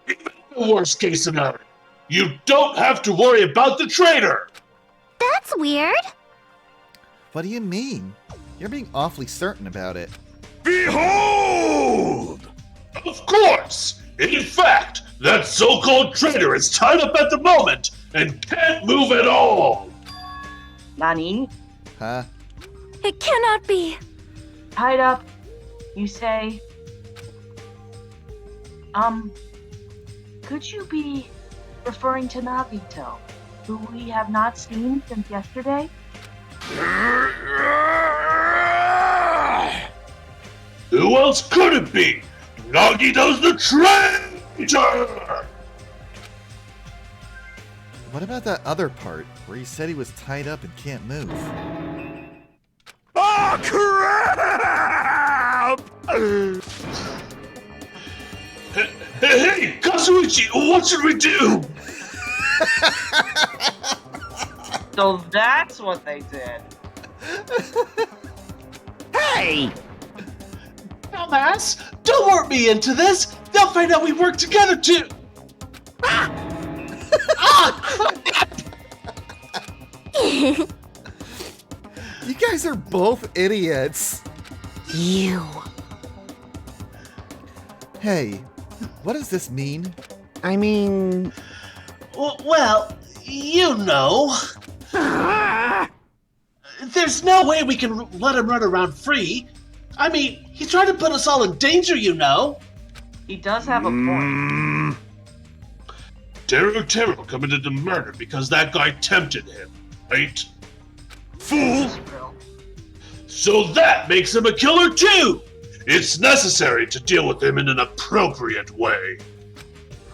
Even the worst case scenario, you don't have to worry about the traitor. That's weird. What do you mean? You're being awfully certain about it. Behold! Of course! In fact, That so-called traitor is tied up at the moment and can't move at all. Nani? Huh? It cannot be. Tied up, you say? Could you be referring to Nagito, who we have not seen since yesterday? Who else could it be? Nagito's the traitor! What about that other part where he said he was tied up and can't move? Oh, crap! Hey, Kazuichi, what should we do? So that's what they did. Hey! Dumbass, don't work me into this. They'll find out we work together too. You guys are both idiots. You. Hey, what does this mean? I mean... Well, you know. There's no way we can let him run around free. I mean, he's trying to put us all in danger, you know. He does have a point. Teru committed the murder because that guy tempted him, right? Fool! So that makes him a killer too! It's necessary to deal with him in an appropriate way.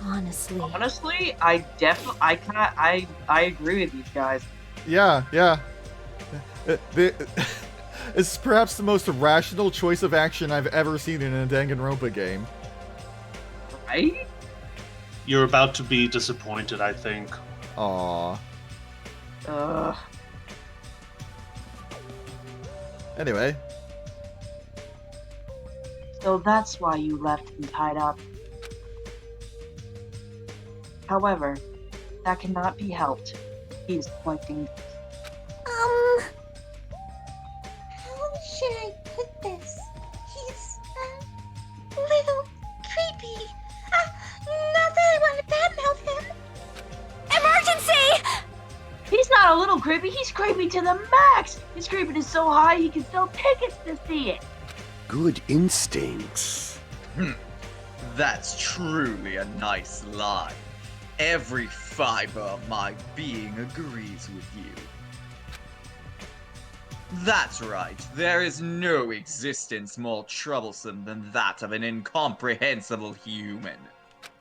Honestly, I agree with these guys. Yeah. It's perhaps the most rational choice of action I've ever seen in a Danganronpa game. Right? You're about to be disappointed, I think. Aww. Anyway. So that's why you left him tied up. However, that cannot be helped. He is quite dangerous. How should I put this? He's a little creepy. Not that I want to badmouth him. Emergency! He's not a little creepy, he's creepy to the max! His creepiness is so high he can sell tickets to see it! Good instincts. That's truly a nice line. Every fiber of my being agrees with you. That's right, there is no existence more troublesome than that of an incomprehensible human.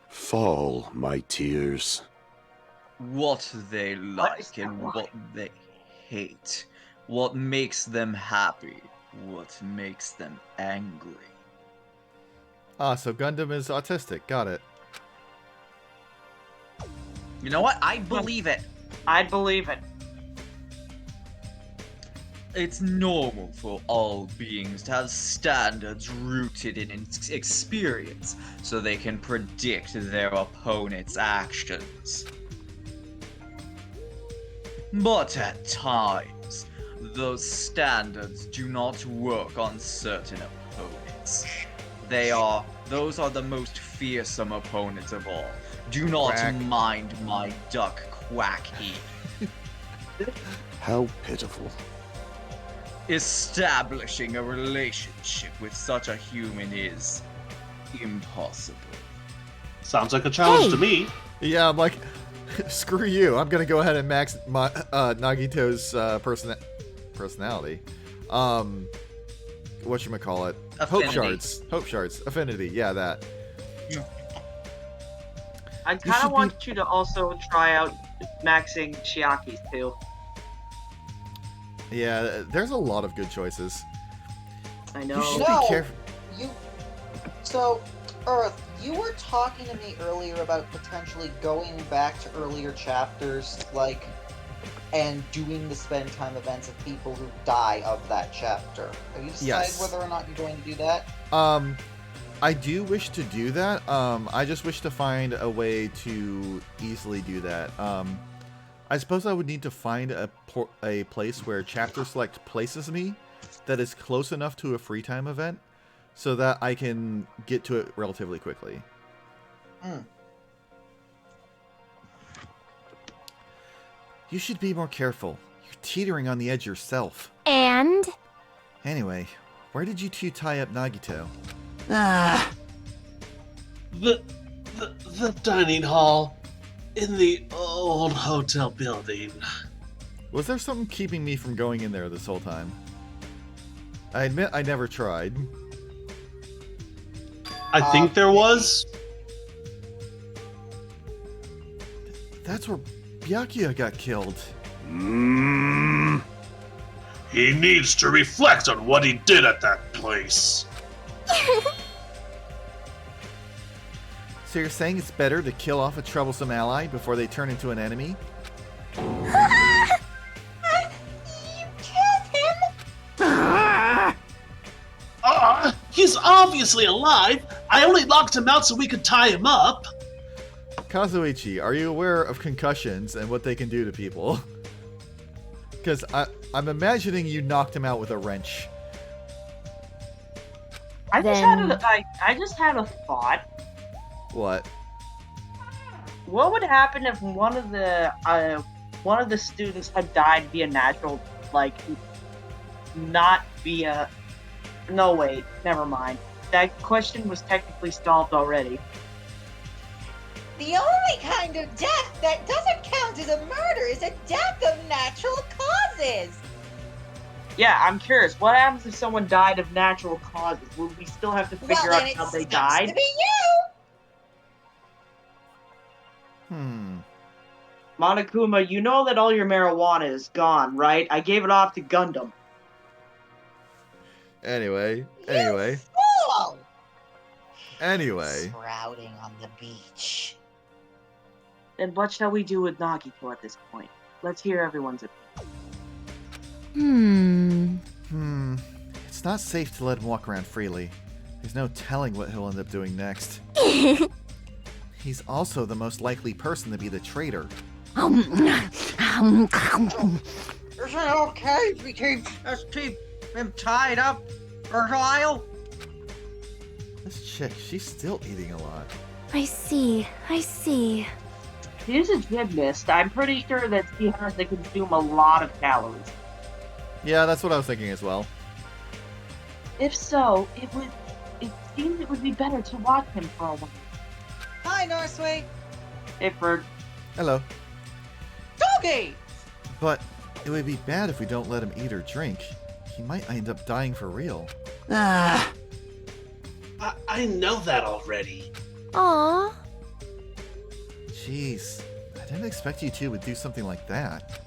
Fall, my tears. What they like and what they hate. What makes them happy. What makes them angry. Ah, so Gundam is autistic. Got it. You know what? I believe it. I'd believe it. It's normal for all beings to have standards rooted in experience, so they can predict their opponent's actions. But at times, those standards do not work on certain opponents. Those are the most fearsome opponents of all. Do not Quack. mind my duck, Quacky. How pitiful. Establishing a relationship with such a human is impossible. Sounds like a challenge to me. Yeah, I'm like, screw you. I'm gonna go ahead and max my Nagito's personality. Whatchamacallit? Hope Affinity. shards. Hope shards. Affinity. Yeah, that. I should kind be- of want you to also try out maxing Chiaki's too. Yeah, there's a lot of good choices. I You know. should No. be careful. So, Earth, you were talking to me earlier about potentially going back to earlier chapters, like, and doing the spend time events of people who die of that chapter. Have you decided Yes. whether or not you're going to do that? I do wish to do that. I just wish to find a way to easily do that. I suppose I would need to find a place where chapter select places me that is close enough to a free time event so that I can get to it relatively quickly. You should be more careful. You're teetering on the edge yourself. And? Anyway, where did you two tie up Nagito? The dining hall in the old hotel building. Was there something keeping me from going in there this whole time? I admit I never tried. I think there was. That's where Byakuya got killed. He needs to reflect on what he did at that place. So you're saying it's better to kill off a troublesome ally before they turn into an enemy? You killed him? He's obviously alive. I only locked him out so we could tie him up. Kazuichi, are you aware of concussions and what they can do to people? Because I'm imagining you knocked him out with a wrench. I just had a thought. What? What would happen if one of the students had died via natural, like, not via? No, wait, never mind. That question was technically solved already. The only kind of death that doesn't count as a murder is a death of natural causes. Yeah, I'm curious. What happens if someone died of natural causes? Would we still have to figure out how they died? To be you. Monokuma, you know that all your marijuana is gone, right? I gave it off to Gundam. Anyway. Fool! Anyway. Sprouting on the beach. Then what shall we do with Nagito at this point? Let's hear everyone's Hmm. It's not safe to let him walk around freely. There's no telling what he'll end up doing next. He's also the most likely person to be the traitor. Is it okay if we keep him tied up for a while? This chick, she's still eating a lot. I see. She's a gymnast. I'm pretty sure that she has to consume a lot of calories. Yeah, that's what I was thinking as well. If so, it seems it would be better to watch him for a while. Hi, Northway. Hey, Bird. Hello. Doggy! But it would be bad if we don't let him eat or drink. He might end up dying for real. I know that already. Aww. Jeez, I didn't expect you two would do something like that.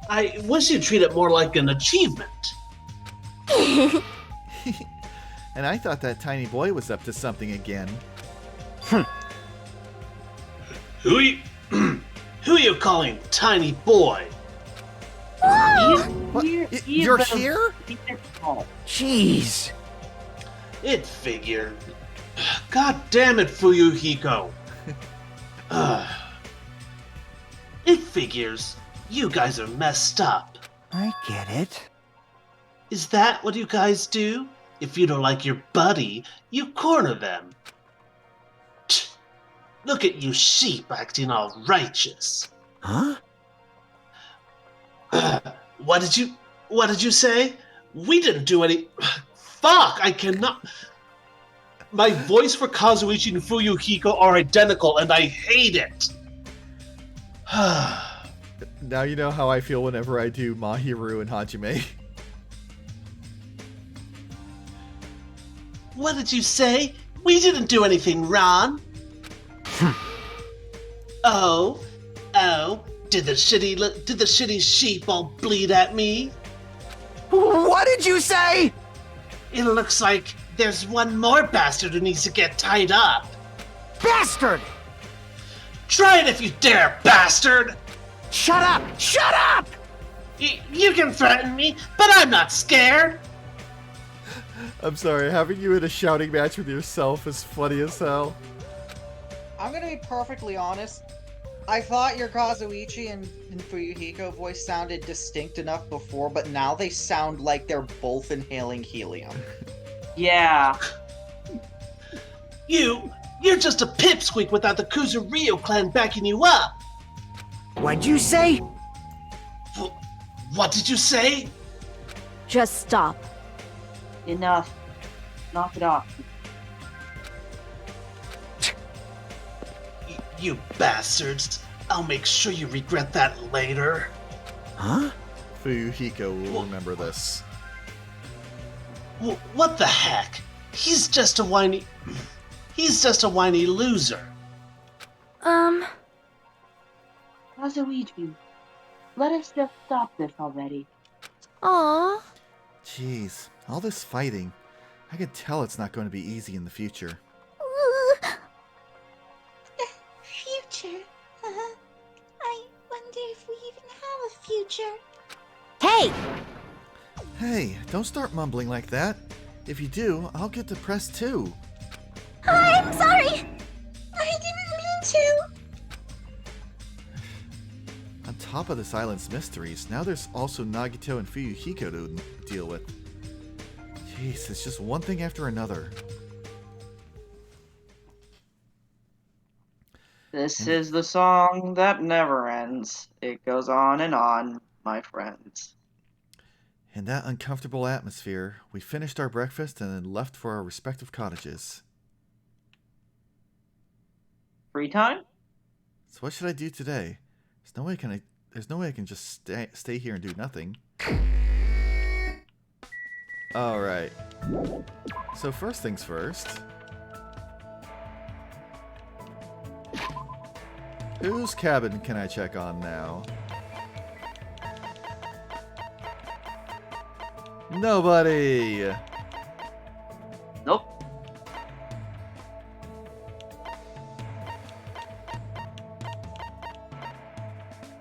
I wish you'd treat it more like an achievement. And I thought that tiny boy was up to something again. Who are you calling tiny boy? What? You're here? Jeez. It figured. God damn it, Fuyuhiko. It figures. You guys are messed up. I get it. Is that what you guys do? If you don't like your buddy, you corner them. Tch, look at you sheep acting all righteous. Huh? What did you say? We didn't do any... Fuck, I cannot... My voice for Kazuichi and Fuyuhiko are identical, and I hate it. Now you know how I feel whenever I do Mahiru and Hajime. What did you say? We didn't do anything wrong. Oh, did the shitty sheep all bleed at me? What did you say? It looks like there's one more bastard who needs to get tied up. Bastard! Try it if you dare, bastard! Shut up! Shut up! You can threaten me, but I'm not scared. I'm sorry, having you in a shouting match with yourself is funny as hell. I'm gonna be perfectly honest. I thought your Kazuichi and Fuyuhiko voice sounded distinct enough before, but now they sound like they're both inhaling helium. Yeah. You're just a pipsqueak without the Kuzuryo clan backing you up. What'd you say? What did you say? Just stop. Enough. Knock it off. You bastards. I'll make sure you regret that later. Huh? Fuyuhiko will remember this. What the heck? He's just a whiny loser. Kazuichi, let us just stop this already. Aww. Jeez, all this fighting. I can tell it's not going to be easy in the future. Future. I wonder if we even have a future. Hey! Hey, don't start mumbling like that. If you do, I'll get depressed too. I'm sorry! I didn't mean to! On top of this island's mysteries, now there's also Nagito and Fuyuhiko to deal with. Jeez, it's just one thing after another. This is the song that never ends. It goes on, my friends. In that uncomfortable atmosphere, we finished our breakfast and then left for our respective cottages. Free time? So what should I do today? There's no way I can just stay here and do nothing. Alright. So first things first. Whose cabin can I check on now? Nobody! Nope.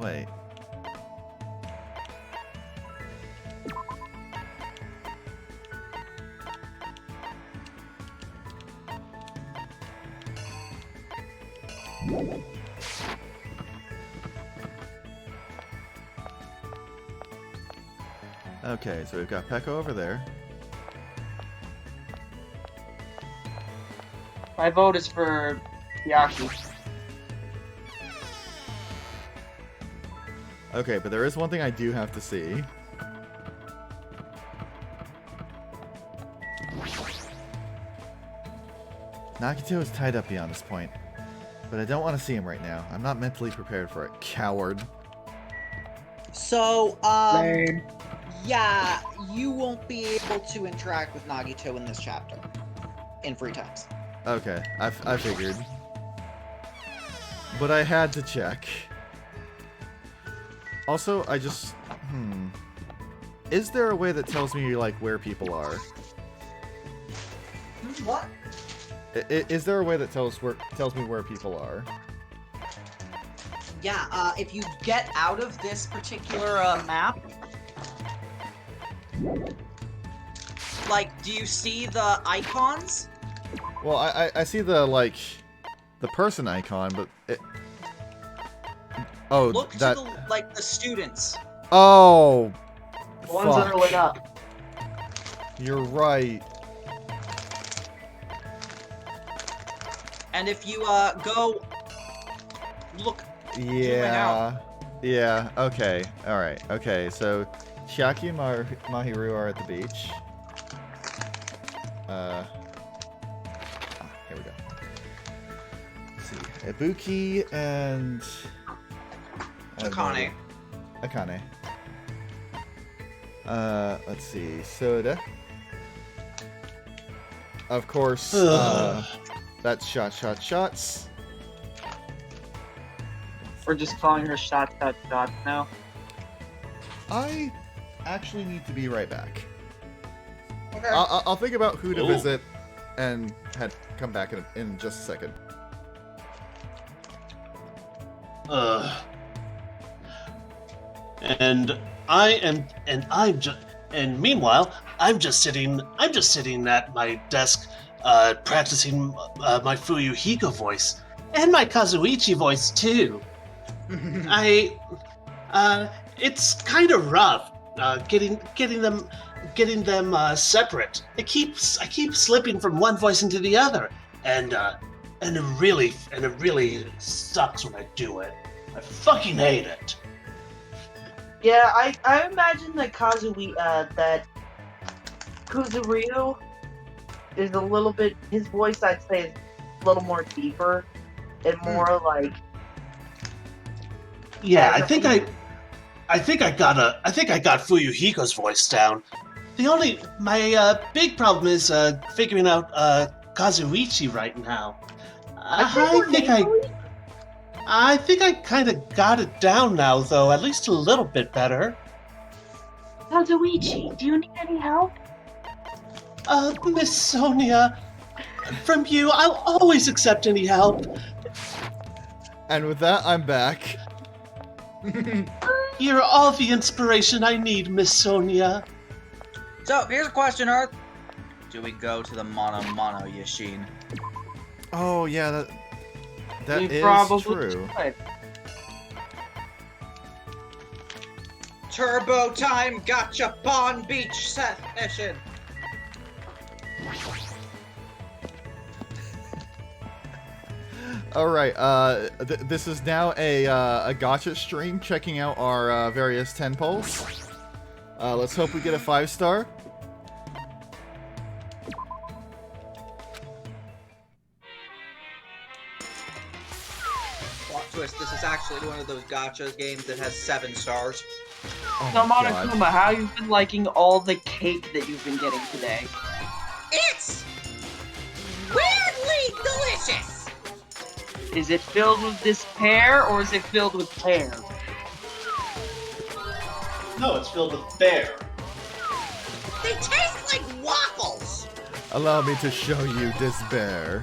Wait. Okay, so we've got Pekka over there. My vote is for Yaki. Okay, but there is one thing I do have to see. Nagito is tied up beyond this point, but I don't want to see him right now. I'm not mentally prepared for it. Coward. So, Lame. yeah, you won't be able to interact with Nagito in this chapter. In free times. Okay, I figured. But I had to check. Also, I just... Is there a way that tells me, like, where people are? What? Is there a way that tells me where people are? Yeah, if you get out of this particular map, like, do you see the icons? Well, I see the, like, the person icon, but it... Oh, Look that... to the, like, the students. Oh! The ones that are lit up. You're right. And if you, go... Look. Yeah. Yeah, okay. Alright, okay. So, Chiaki and Mahiru are at the beach. Here we go. Let's see. Ibuki and... Akane. Akane. Let's see. Soda. Of course, that's shots. We're just calling her shot now. I actually need to be right back. Okay. I'll think about who to visit and come back in just a second. Meanwhile, I'm just sitting at my desk, practicing my Fuyuhiko voice and my Kazuichi voice too. It's kind of rough, getting them separate. I keep slipping from one voice into the other, and it really sucks when I do it. I fucking hate it. Yeah, I imagine that that Kuzuryu is a little bit, his voice I'd say is a little more deeper and more like. Yeah, I think I got Fuyuhiko's voice down. My big problem is figuring out Kazuichi right now. I think I kind of got it down now, though, at least a little bit better. Kazuichi, do you need any help? Miss Sonia, from you, I'll always accept any help. And with that, I'm back. You're all the inspiration I need, Miss Sonia. So, here's a question, Earth. Do we go to the Mono Yashin? Oh yeah, that We is probably true. should. Turbo time gotcha Bond Beach session. All right, this is now a gotcha stream checking out our various 10 polls. Let's hope we get a 5-star. Plot twist, this is actually one of those gotcha games that has 7 stars. Oh So my God. Monokuma, how you been liking all the cake that you've been getting today? It's weirdly delicious. Is it filled with despair or is it filled with pear? No, it's filled with bear. They taste like waffles. Allow me to show you despair.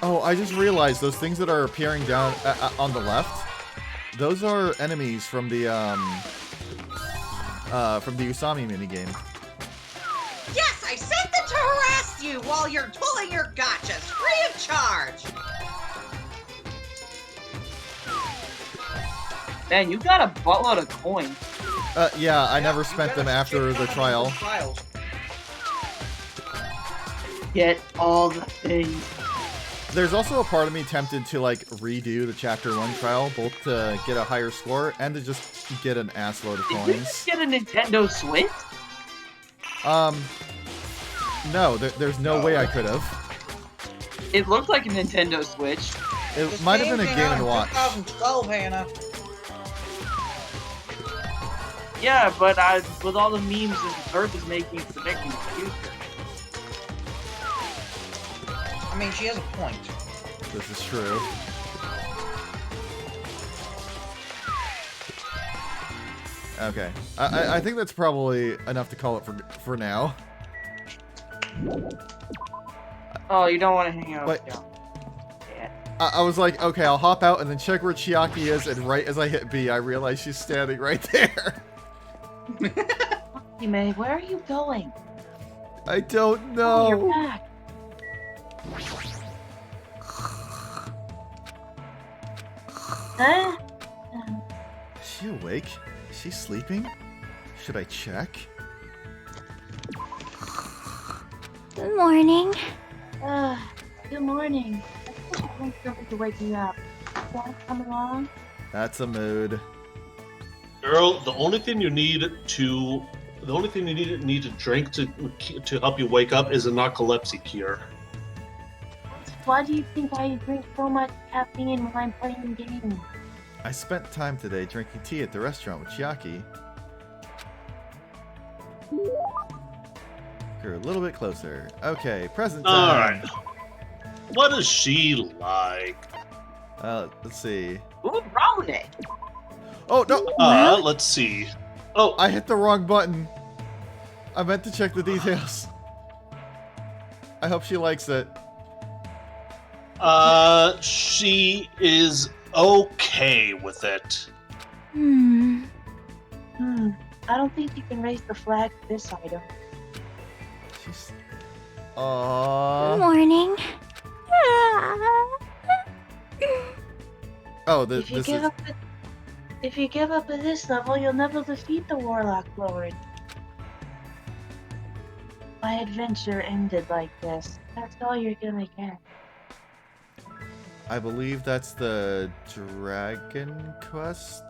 Oh, I just realized those things that are appearing down on the left, those are enemies from the Usami minigame. Yes, I sent them to harass you while you're pulling your gotchas free of charge. Man, you got a buttload of coins. Yeah, I never spent them after the trial. Get all the things. There's also a part of me tempted to like redo the Chapter 1 trial, both to get a higher score and to just get an assload of Did you coins. just get a Nintendo Switch? No, there's no way I could have. It looked like a Nintendo Switch. It might have been a Game & Watch. 2012, Hannah. Yeah, but with all the memes that Earth is making predicting the future. I mean, she has a point. This is true. Okay, I think that's probably enough to call it for now. Oh, you don't want to hang out Wait. with John. Yeah. I was like, okay, I'll hop out and then check where Chiaki is, and right as I hit B, I realized she's standing right there. Hey, May, where are you going? I don't Oh, you're know. back. Huh? Is she awake? Is she sleeping? Should I check? Good morning. Good morning. I thought you something to wake me up. You want to come along? That's a mood. Girl, the only thing you need to drink to help you wake up is a narcolepsy cure. Why do you think I drink so much caffeine when I'm playing games? I spent time today drinking tea at the restaurant with Chiaki. You're a little bit closer. Okay, present time. Alright. What is she like? Let's see. Ooh, brownie! Oh, no! Let's see. Oh, I hit the wrong button. I meant to check the details. I hope she likes it. She is okay with it. Hmm. I don't think you can raise the flag for this item. She's... Good Aww. morning. Oh, If you this give is... up if you give up at this level, you'll never defeat the Warlock Lord. My adventure ended like this. That's all you're gonna get. I believe that's the Dragon Quest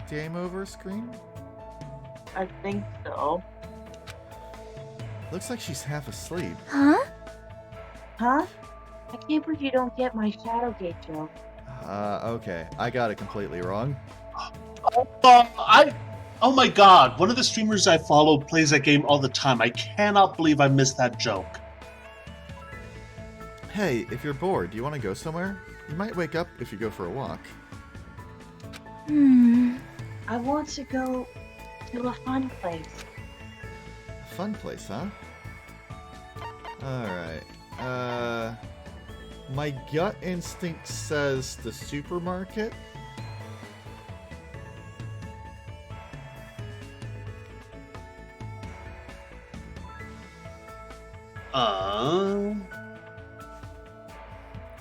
game over screen. I think so. Looks like she's half asleep. Huh? Huh? I can't believe you don't get my Shadowgate joke. Okay. I got it completely wrong. Oh my god, one of the streamers I follow plays that game all the time. I cannot believe I missed that joke. Hey, if you're bored, do you want to go somewhere? You might wake up if you go for a walk. I want to go to a fun place. A fun place, huh? Alright. My gut instinct says the supermarket.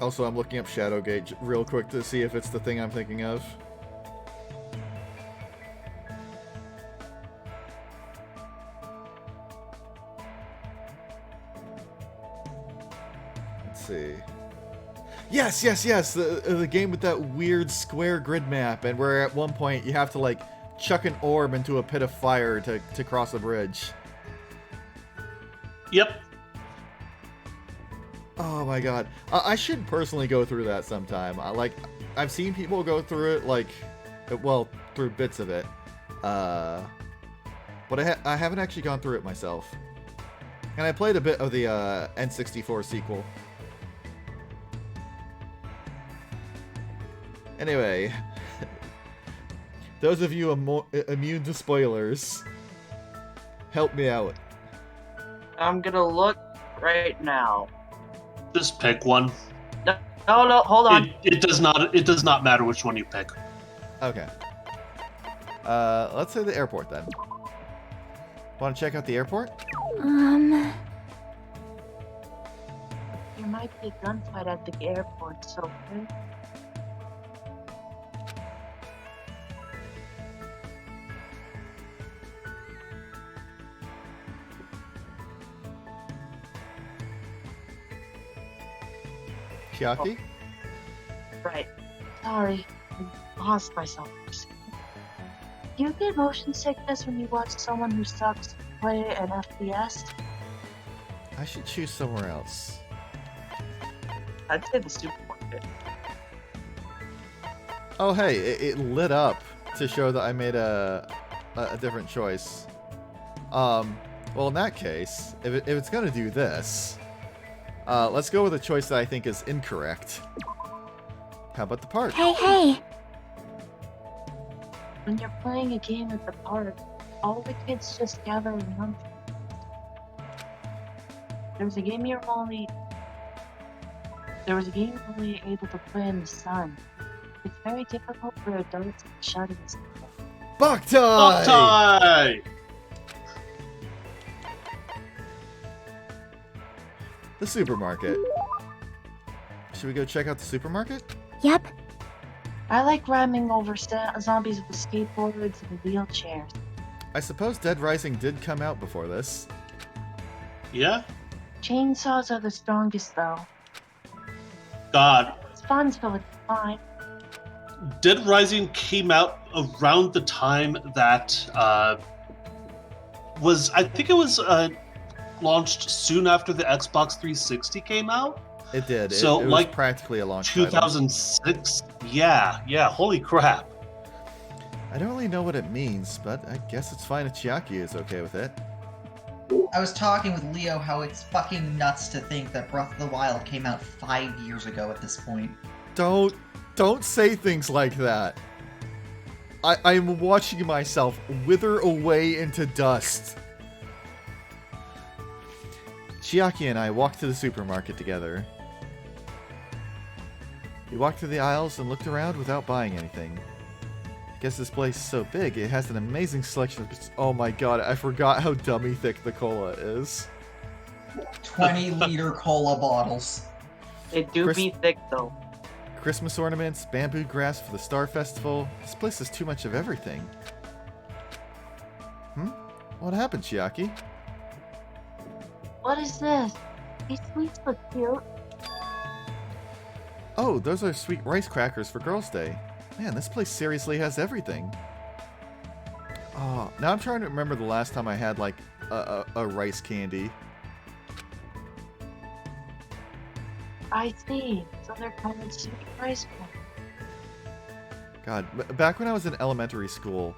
Also, I'm looking up Shadowgate real quick to see if it's the thing I'm thinking of. Let's see. Yes, yes, yes! The game with that weird square grid map, and where at one point you have to, like, chuck an orb into a pit of fire to cross a bridge. Yep. Oh my god. I should personally go through that sometime. I've seen people go through it, like, well, through bits of it. But I haven't actually gone through it myself. And I played a bit of the N64 sequel. Anyway, those of you immune to spoilers, help me out. I'm gonna look right now. Just pick one. No, hold on. It does not matter which one you pick. Okay. Let's say the airport then. Want to check out the airport? There might be a gunfight at the airport, so... Chiaki? Right. Sorry. I lost myself for a second. Do you get motion sickness when you watch someone who sucks play an FPS? I should choose somewhere else. I'd say the supermarket. Oh hey, it lit up to show that I made a different choice. Well in that case, if it's gonna do this, let's go with a choice that I think is incorrect. How about the park? Hey! When you're playing a game at the park, all the kids just gather around. There was a game you're only able to play in the sun. It's very difficult for adults to shut in. Boktai! Boktai! The supermarket. Should we go check out the supermarket? Yep. I like ramming over zombies with skateboards and wheelchairs. I suppose Dead Rising did come out before this. Yeah? Chainsaws are the strongest, though. God. It's fun till it's fine. Dead Rising came out around the time that I think it was launched soon after the Xbox 360 came out. It did. So it was like practically a launch title. 2006. Yeah. Holy crap. I don't really know what it means, but I guess it's fine if Chiaki is okay with it. I was talking with Leo how it's fucking nuts to think that Breath of the Wild came out 5 years ago at this point. Don't say things like that. I'm watching myself wither away into dust. Chiaki and I walked to the supermarket together. We walked through the aisles and looked around without buying anything. I guess this place is so big, it has an amazing selection of... Oh my god, I forgot how dummy thick the cola is. 20-liter cola bottles. They do be thick, though. Christmas ornaments, bamboo grass for the Star Festival. This place has too much of everything. What happened, Chiaki? What is this? These sweets look cute. Oh, those are sweet rice crackers for Girls' Day. Man, this place seriously has everything. Oh, now I'm trying to remember the last time I had, like, a rice candy. I see. So they're called sweet rice crackers. God, back when I was in elementary school,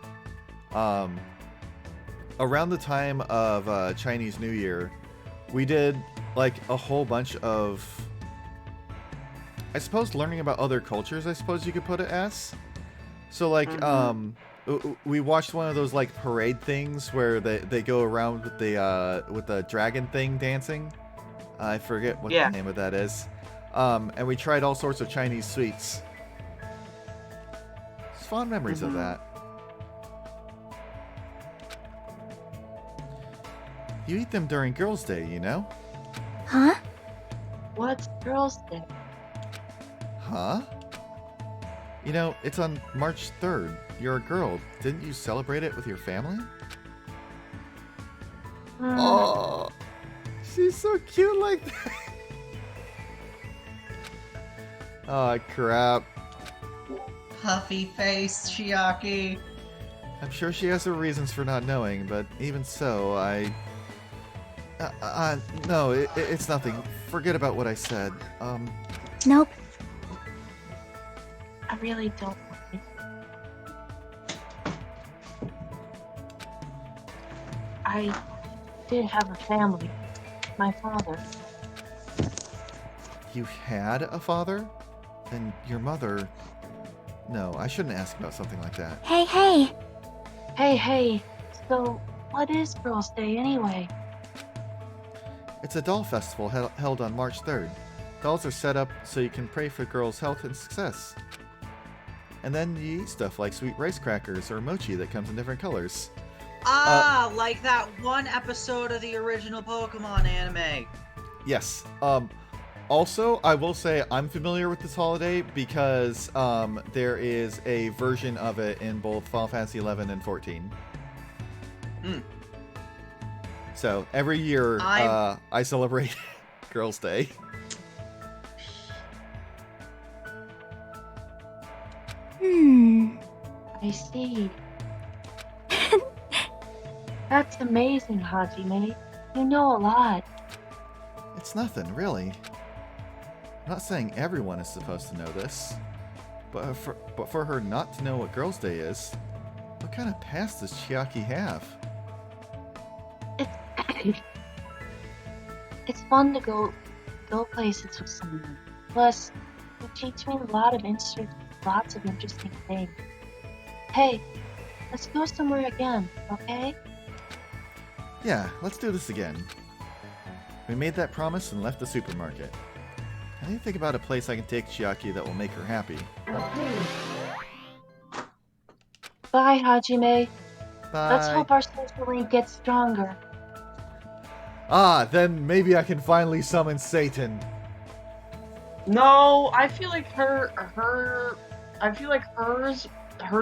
around the time of Chinese New Year, we did, like, a whole bunch of, I suppose, learning about other cultures, I suppose you could put it as. So, like, we watched one of those, like, parade things where they go around with the dragon thing dancing. I forget what the name of that is. And we tried all sorts of Chinese sweets. It's fond memories of that. You eat them during Girls' Day, you know? Huh? What's Girls' Day? Huh? You know, it's on March 3rd. You're a girl. Didn't you celebrate it with your family? Oh, she's so cute like that. Oh, crap. Puffy face, Chiaki. I'm sure she has her reasons for not knowing, but even so, no, it's nothing. Forget about what I said. Nope. I really don't mind. I did have a family. My father. You had a father? Then your mother... No, I shouldn't ask about something like that. Hey, hey! Hey, so what is Girls' Day anyway? It's a doll festival held on March 3rd. Dolls are set up so you can pray for girls' health and success. And then you eat stuff like sweet rice crackers or mochi that comes in different colors. Like that one episode of the original Pokemon anime. Yes. Also, I will say I'm familiar with this holiday because there is a version of it in both Final Fantasy 11 and 14. So every year I celebrate Girls' Day. I see. That's amazing, Hajime. You know a lot. It's nothing, really. I'm not saying everyone is supposed to know this, but for her not to know what Girls' Day is, what kind of past does Chiaki have? It's fun to go places with someone. Plus, you teach me lots of interesting things. Hey, let's go somewhere again, okay? Yeah, let's do this again. We made that promise and left the supermarket. I need to think about a place I can take Chiaki that will make her happy. Bye, Hajime. Bye. Let's hope our social link gets stronger. Then maybe I can finally summon Satan. No, I feel like her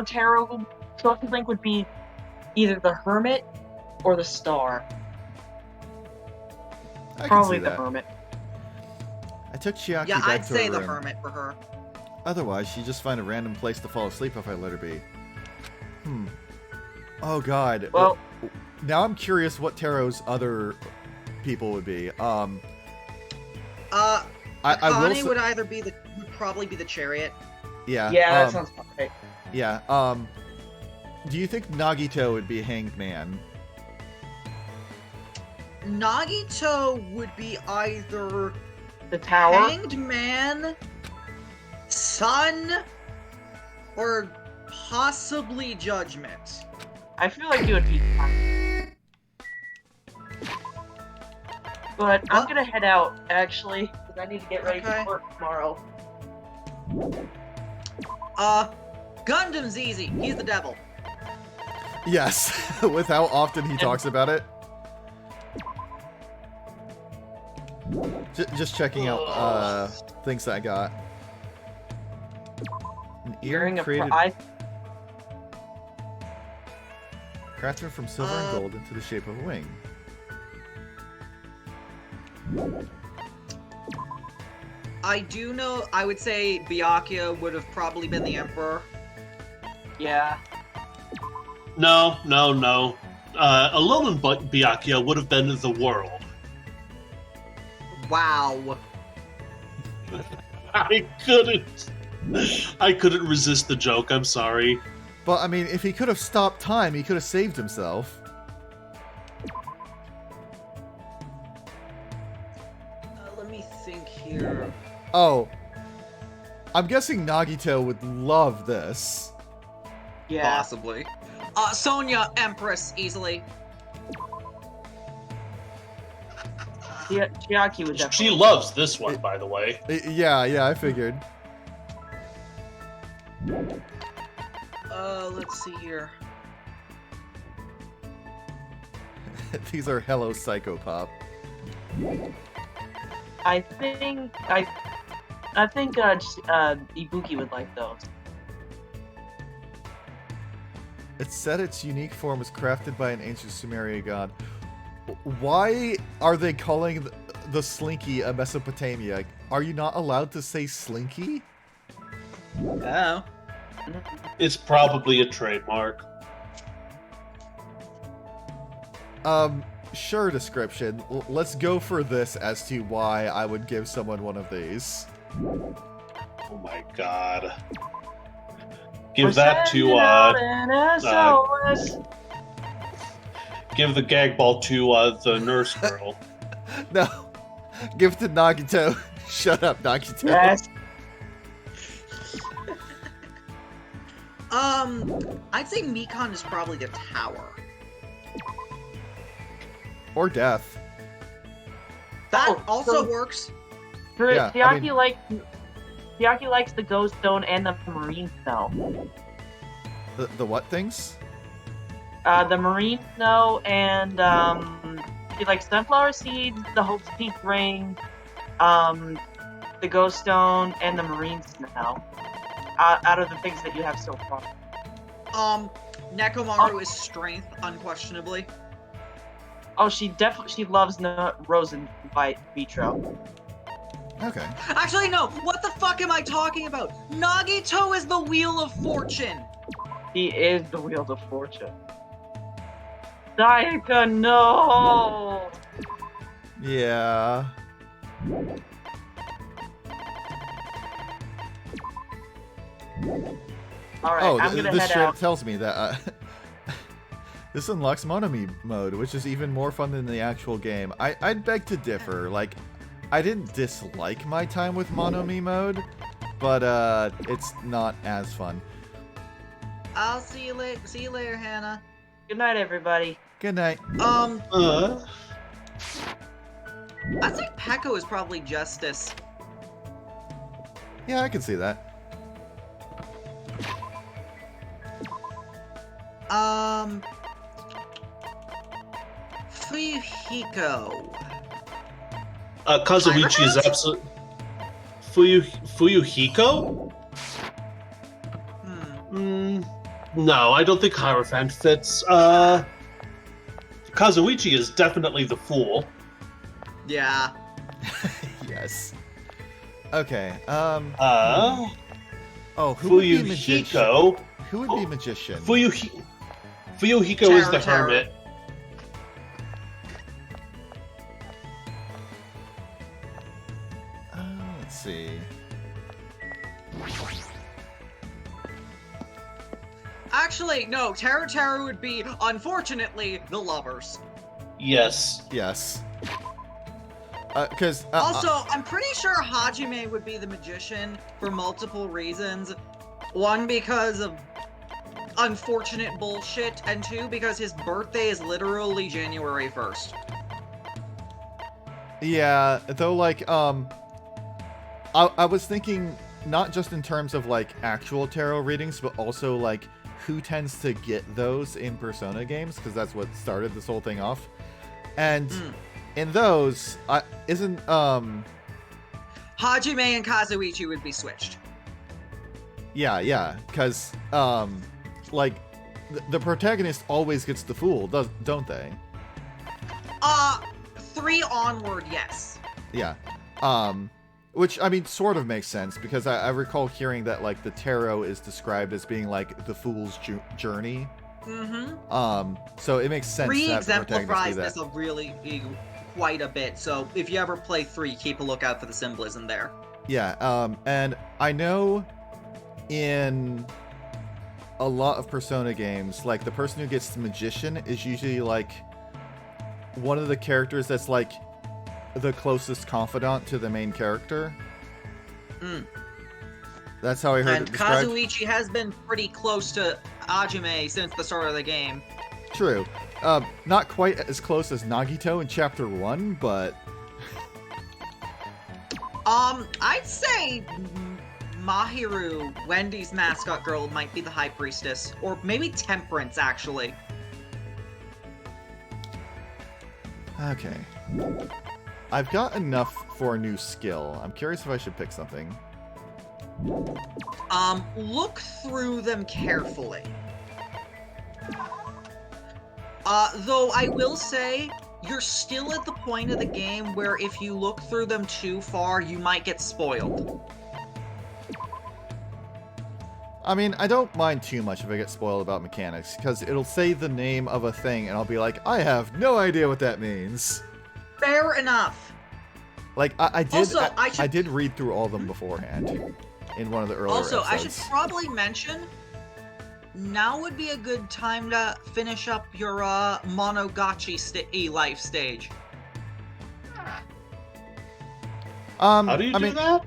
tarot social link would be either the Hermit or the Star. Probably the Hermit. I took Chiaki Yeah, back I'd to her say the room. Hermit for her. Otherwise, she'd just find a random place to fall asleep if I let her be. Oh god. Well, now I'm curious what Taro's other people would be. Akane would probably be the Chariot. Yeah. yeah, that sounds okay. Yeah. Do you think Nagito would be Hanged Man? Nagito would be either The Tower? Hanged Man, Sun, or possibly Judgment. I feel like he would be fine. But I'm gonna head out, actually, because I need to get ready for work tomorrow. Gundam's easy. He's the devil. Yes, with how often he talks about it. Just checking out things that I got. An earring created, crafted from silver and gold into the shape of a wing. I do know, I would say Byakuya would have probably been the Emperor. Yeah. No. Alolan Byakuya would have been the world. Wow. I couldn't resist the joke, I'm sorry. But I mean, if he could have stopped time, he could have saved himself. Let me think here. Oh. I'm guessing Nagito would love this. Yeah. Possibly. Sonya, Empress, easily. Chiaki would definitely. She loves this one, by the way. Yeah, I figured. Let's see here. These are Hello Psychopop. I think Ibuki would like those. It said its unique form was crafted by an ancient Sumerian god. Why are they calling the Slinky a Mesopotamia? Are you not allowed to say Slinky? Oh. It's probably a trademark. Sure description. Let's go for this as to why I would give someone one of these. Oh my god. Give that to, give the gag ball to, the nurse girl. No. Give it to Nagito. Shut up, Nagito. Yes. I'd say Mikan is probably the tower. Or death. That also works. Yeah, Chiaki likes the ghost stone and the marine snow. The what things? The marine snow and he likes sunflower seeds, the Hope's Peak ring, the ghost stone, and the marine snow. Out of the things that you have so far. Nekomaru is strength, unquestionably. Oh, she loves Rose and Vitro. Okay. Actually, no. What the fuck am I talking about? Nagito is the Wheel of Fortune. He is the Wheel of Fortune. Daika, no! Yeah. Alright, I'm gonna this head straight out. tells me that this unlocks Monomi mode, which is even more fun than the actual game. I'd beg to differ. Like, I didn't dislike my time with Monomi mode, but it's not as fun. I'll see you later. See you later, Hannah. Good night, everybody. Good night. I think Peko is probably Justice. Yeah, I can see that. Fuyuhiko. Kazuichi is absolute. Fuyuhiko? No, I don't think Hierophant fits. Kazuichi is definitely the fool. Yeah. Yes. Okay. Oh, who would be magician? Fuyuhiko. Who would be magician? Fuyuhiko is the hermit. Let's see. Actually, no. Teru would be, unfortunately, the lovers. Yes. Yes. Because also, I'm pretty sure Hajime would be the magician for multiple reasons. One, because of unfortunate bullshit, and two, because his birthday is literally January 1st. Yeah, though, like, I was thinking not just in terms of, like, actual tarot readings, but also, like, who tends to get those in Persona games, because that's what started this whole thing off. And in those, isn't, Hajime and Kazuichi would be switched. Yeah, because, like, the protagonist always gets the fool, don't they? 3 onward, yes. Yeah. Which, I mean, sort of makes sense, because I recall hearing that, like, the tarot is described as being, like, the fool's journey. Mm-hmm. So it makes sense to have the protagonist Re-exemplifies do this that. quite a bit, so if you ever play 3, keep a lookout for the symbolism there. Yeah, and I know in a lot of Persona games, like, the person who gets the magician is usually, like, one of the characters that's, like, the closest confidant to the main character. That's how I heard And it described. Kazuichi has been pretty close to Hajime since the start of the game. True. Not quite as close as Nagito in Chapter 1, but... I'd say Mahiru, Wendy's mascot girl, might be the High Priestess. Or maybe Temperance, actually. Okay. I've got enough for a new skill. I'm curious if I should pick something. Look through them carefully. Though I will say, you're still at the point of the game where if you look through them too far, you might get spoiled. I mean, I don't mind too much if I get spoiled about mechanics, because it'll say the name of a thing, and I'll be like, I have no idea what that means. Fair enough. Like, I did Also, I did read through all of them beforehand in one of the earlier Also, episodes. I should probably mention, now would be a good time to finish up your Monogatari life stage. How do you do that?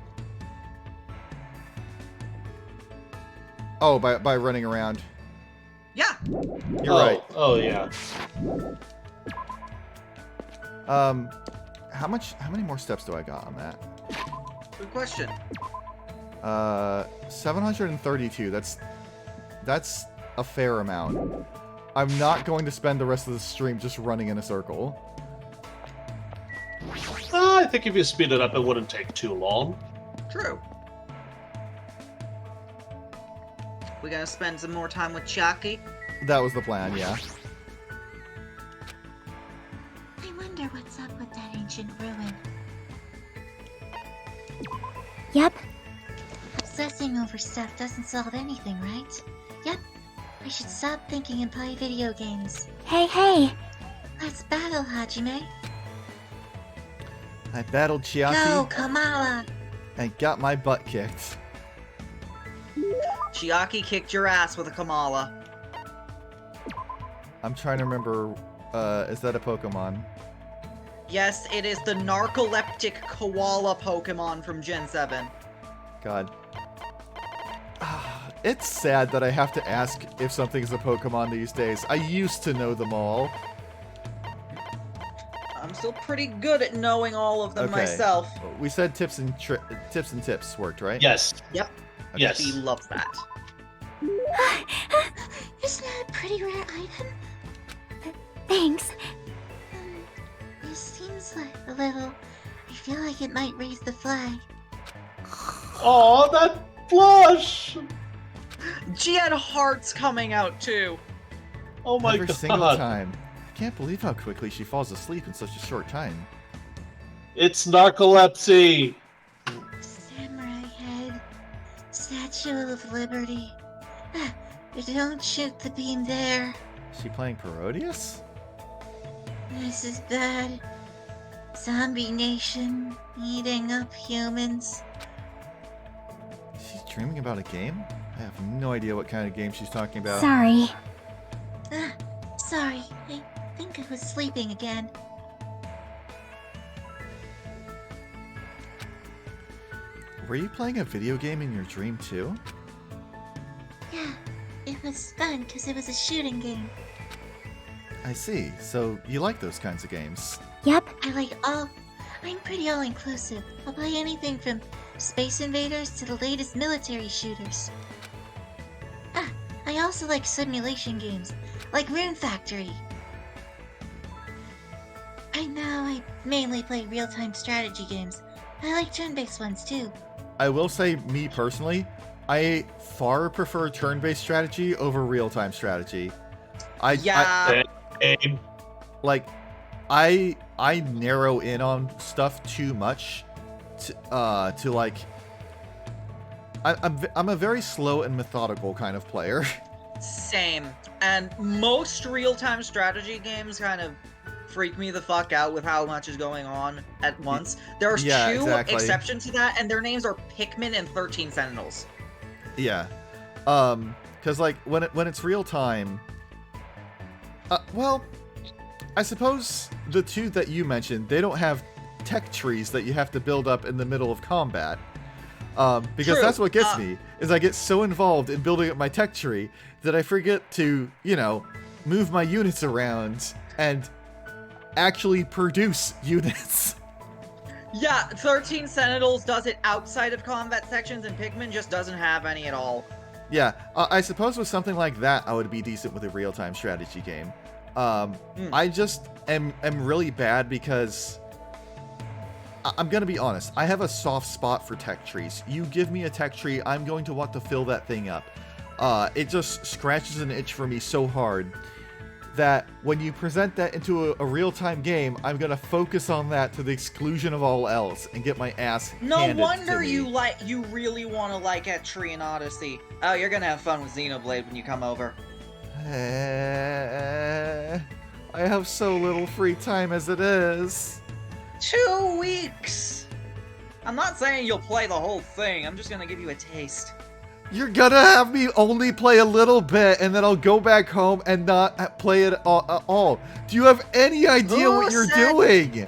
Oh, by running around. Yeah. You're right. Oh, yeah. How many more steps do I got on that? Good question. 732. That's a fair amount. I'm not going to spend the rest of the stream just running in a circle. I think if you speed it up, it wouldn't take too long. True. We gonna spend some more time with Chucky? That was the plan, yeah. I wonder what's up with that ancient ruin. Yep. Obsessing over stuff doesn't solve anything, right? Yep. I should stop thinking and play video games. Hey! Let's battle, Hajime. I battled Chiaki Go, Kamala! and got my butt kicked. Chiaki kicked your ass with a Kamala. I'm trying to remember, is that a Pokemon? Yes, it is the narcoleptic koala Pokemon from Gen 7. God. It's sad that I have to ask if something's a Pokemon these days. I used to know them all. I'm still pretty good at knowing all of them Okay. myself. We said tips and tips worked, right? Yes. Yep. Okay. Yes. She loves that. Isn't that a pretty rare item? Thanks. This seems like a little... I feel like it might raise the flag. Oh, that blush! She had hearts coming out too. Oh my Every god. single time. I can't believe how quickly she falls asleep in such a short time. It's narcolepsy. Samurai head. Statue of Liberty. Don't shoot the beam there. Is she playing Parodius? This is bad. Zombie nation eating up humans. Is she dreaming about a game? I have no idea what kind of game she's talking about. Sorry. Sorry. I think I was sleeping again. Were you playing a video game in your dream too? Yeah, it was fun because it was a shooting game. I see. So you like those kinds of games. Yep. I'm pretty all-inclusive. I'll play anything from Space Invaders to the latest military shooters. I also like simulation games, like Rune Factory. Right now, I mainly play real-time strategy games. I like turn-based ones too. I will say, me personally, I far prefer turn-based strategy over real-time strategy. I narrow in on stuff too much to like. I'm a very slow and methodical kind of player. Same. And most real-time strategy games kind of freak me the fuck out with how much is going on at once. There are two exceptions to that, and their names are Pikmin and 13 Sentinels. Yeah. Because like when it's real time. Well, I suppose the two that you mentioned, they don't have tech trees that you have to build up in the middle of combat. Because True. That's what gets me, is I get so involved in building up my tech tree that I forget to, move my units around and actually produce units. Yeah, 13 Sentinels does it outside of combat sections, and Pikmin just doesn't have any at all. Yeah, I suppose with something like that, I would be decent with a real-time strategy game. I just am really bad because... I'm gonna be honest, I have a soft spot for tech trees. You give me a tech tree, I'm going to want to fill that thing up. It just scratches an itch for me so hard that when you present that into a real-time game, I'm gonna focus on that to the exclusion of all else and get my ass handed No to wonder me. you really want to like a tree in Odyssey. Oh, you're gonna have fun with Xenoblade when you come over. I have so little free time as it is. 2 weeks! I'm not saying you'll play the whole thing, I'm just gonna give you a taste. You're gonna have me only play a little bit, and then I'll go back home and not play it at all. Do you have any idea what you're doing?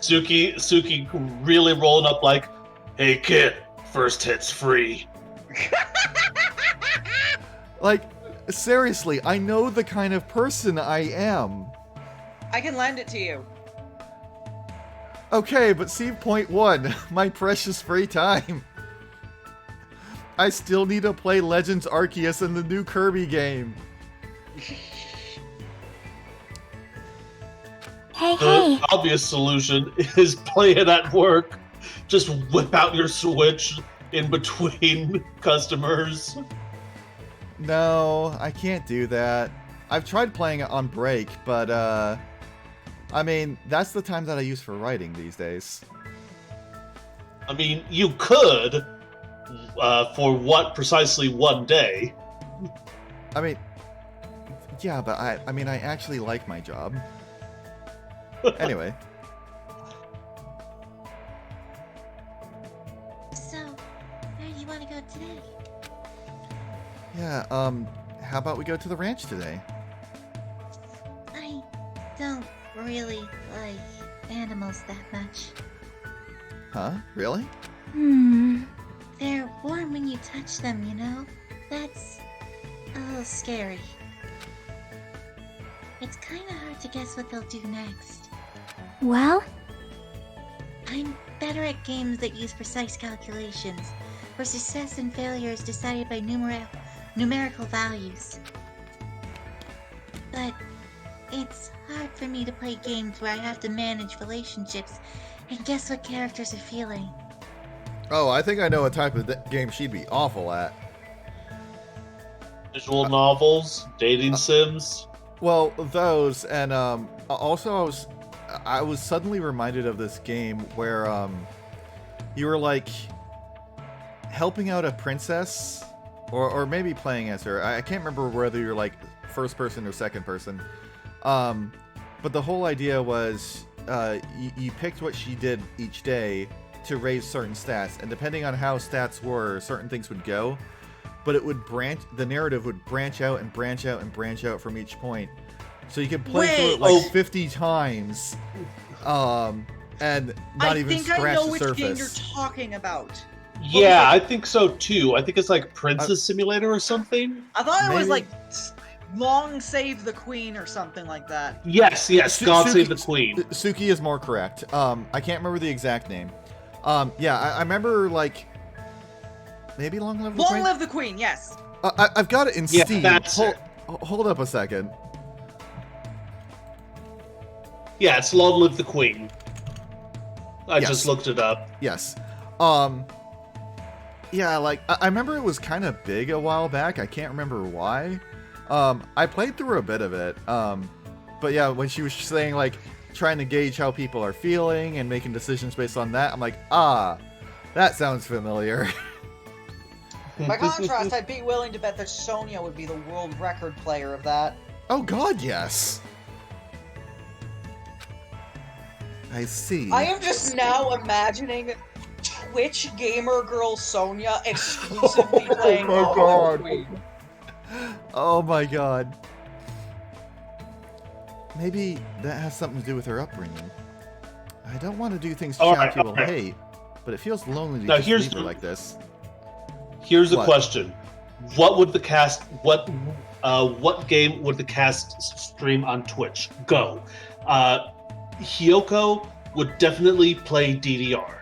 Suki really rolling up like, hey kid, first hit's free. Like, seriously, I know the kind of person I am. I can lend it to you. Okay, but see point 1, my precious free time. I still need to play Legends Arceus in the new Kirby game. Hey, The obvious solution is play it at work. Just whip out your Switch in between customers. No, I can't do that. I've tried playing it on break, but I mean, that's the time that I use for writing these days. I mean, you could, for precisely one day. I mean, yeah, but I mean, I actually like my job. Anyway. So, where do you want to go today? Yeah, how about we go to the ranch today? I don't really like animals that much. Huh? Really? They're warm when you touch them, you know? That's a little scary. It's kinda hard to guess what they'll do next. Well? I'm better at games that use precise calculations, where success and failure is decided by numerical values. But it's hard for me to play games where I have to manage relationships and guess what characters are feeling. Oh, I think I know a type of game she'd be awful at. Visual novels, dating sims. Well, those, and also I was suddenly reminded of this game where you were like helping out a princess, or maybe playing as her. I can't remember whether you're like first person or second person. But the whole idea was you picked what she did each day to raise certain stats, and depending on how stats were, certain things would go. But it would the narrative would branch out and branch out and branch out from each point. So you could play through it like 50 times, and not even scratch the surface. I think I know which game you're talking about. Yeah, I think so too. I think it's like Princess Simulator or something. I thought it was like Long Save the Queen or something like that. Yes, God Save the Queen. Suki is more correct. I can't remember the exact name. Yeah, I remember like maybe Long Live the Queen. Long Live the Queen, yes. I've got it in Steam. That's hold up a second. Yeah, it's Long Live the Queen. I Yes. just looked it up. Yes. Yeah, like I remember it was kind of big a while back. I can't remember why. I played through a bit of it. But yeah, when she was saying like, trying to gauge how people are feeling and making decisions based on that. I'm like, ah, that sounds familiar. By contrast, I'd be willing to bet that Sonya would be the world record player of that. Oh god, yes. I see. I am just now imagining Twitch gamer girl Sonya exclusively playing my Honor God. Queen. Oh my god. Maybe that has something to do with her upbringing. I don't want to do things Chiaki will hate, but it feels lonely to Now, just here's leave her the- like this. Here's a What? question: what would the cast? What game would the cast stream on Twitch? Go. Hyoko would definitely play DDR.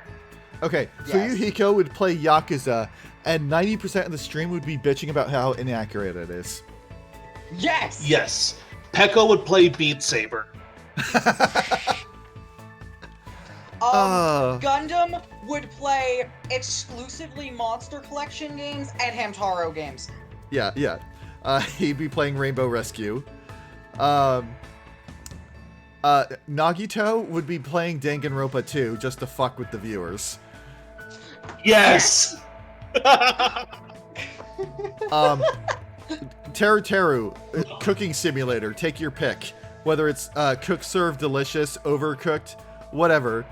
Okay, so Yes. Yuhiko would play Yakuza, and 90% of the stream would be bitching about how inaccurate it is. Yes! Yes. Pekko would play Beat Saber. Gundam would play exclusively Monster Collection games and Hamtaro games. Yeah. He'd be playing Rainbow Rescue. Nagito would be playing Danganronpa 2 just to fuck with the viewers. Yes. Teru Teru, cooking simulator, take your pick. Whether it's cook, serve, delicious, overcooked, whatever.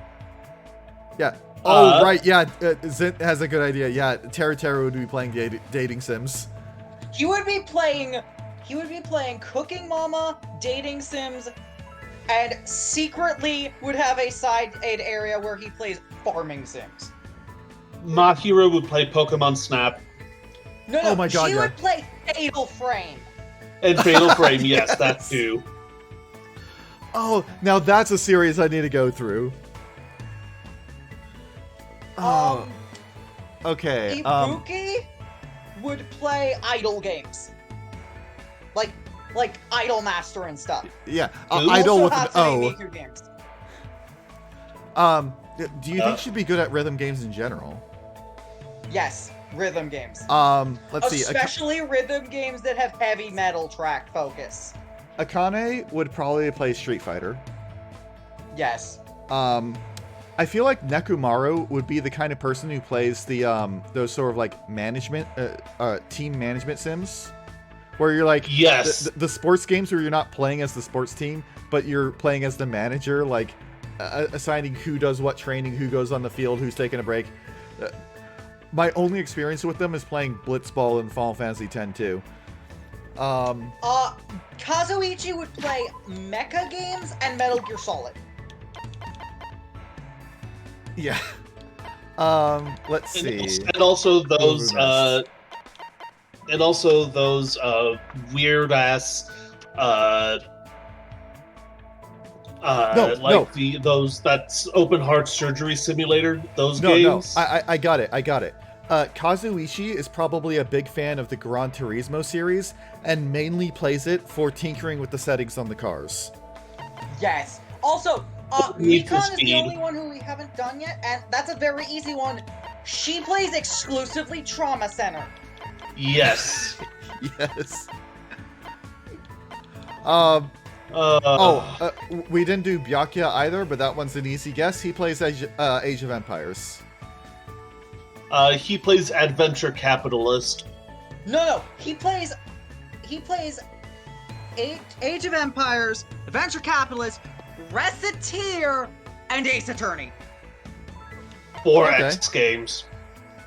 Yeah. Oh, right, yeah, Zint has a good idea. Yeah, Teru Teru would be playing dating sims. He would be playing Cooking Mama, Dating Sims, and secretly would have a side area where he plays Farming Sims. Mahiro would play Pokemon Snap. No, Oh my God, she yeah. would play Fatal Frame. And Fatal Frame, yes, Yes. that too. Oh, now that's a series I need to go through. Oh, okay. Ibuki would play idle games. Like Idol Master and stuff. Yeah, Who? Idol Also with an Hatsune O. Miku games. Do you think she'd be good at rhythm games in general? Yes, rhythm games. Let's see. Especially rhythm games that have heavy metal track focus. Akane would probably play Street Fighter. Yes. I feel like Nekomaru would be the kind of person who plays the those sort of like management team management sims, where you're like Yes. the sports games where you're not playing as the sports team, but you're playing as the manager, like assigning who does what training, who goes on the field, who's taking a break. My only experience with them is playing Blitzball in Final Fantasy X-2. Kazuichi would play mecha games and Metal Gear Solid. Yeah. Let's see. And also those Wilderness. weird ass that's open heart surgery simulator, those games. No, I got it. Kazuichi is probably a big fan of the Gran Turismo series and mainly plays it for tinkering with the settings on the cars. Yes. Also, Need for Recon is the Speed. only one who we haven't done yet, and that's a very easy one. She plays exclusively Trauma Center. Yes. Yes. We didn't do Byakuya either, but that one's an easy guess. He plays Age of Empires. He plays Adventure Capitalist. No, he plays Age of Empires, Adventure Capitalist, Reciteer, and Ace Attorney. 4X games.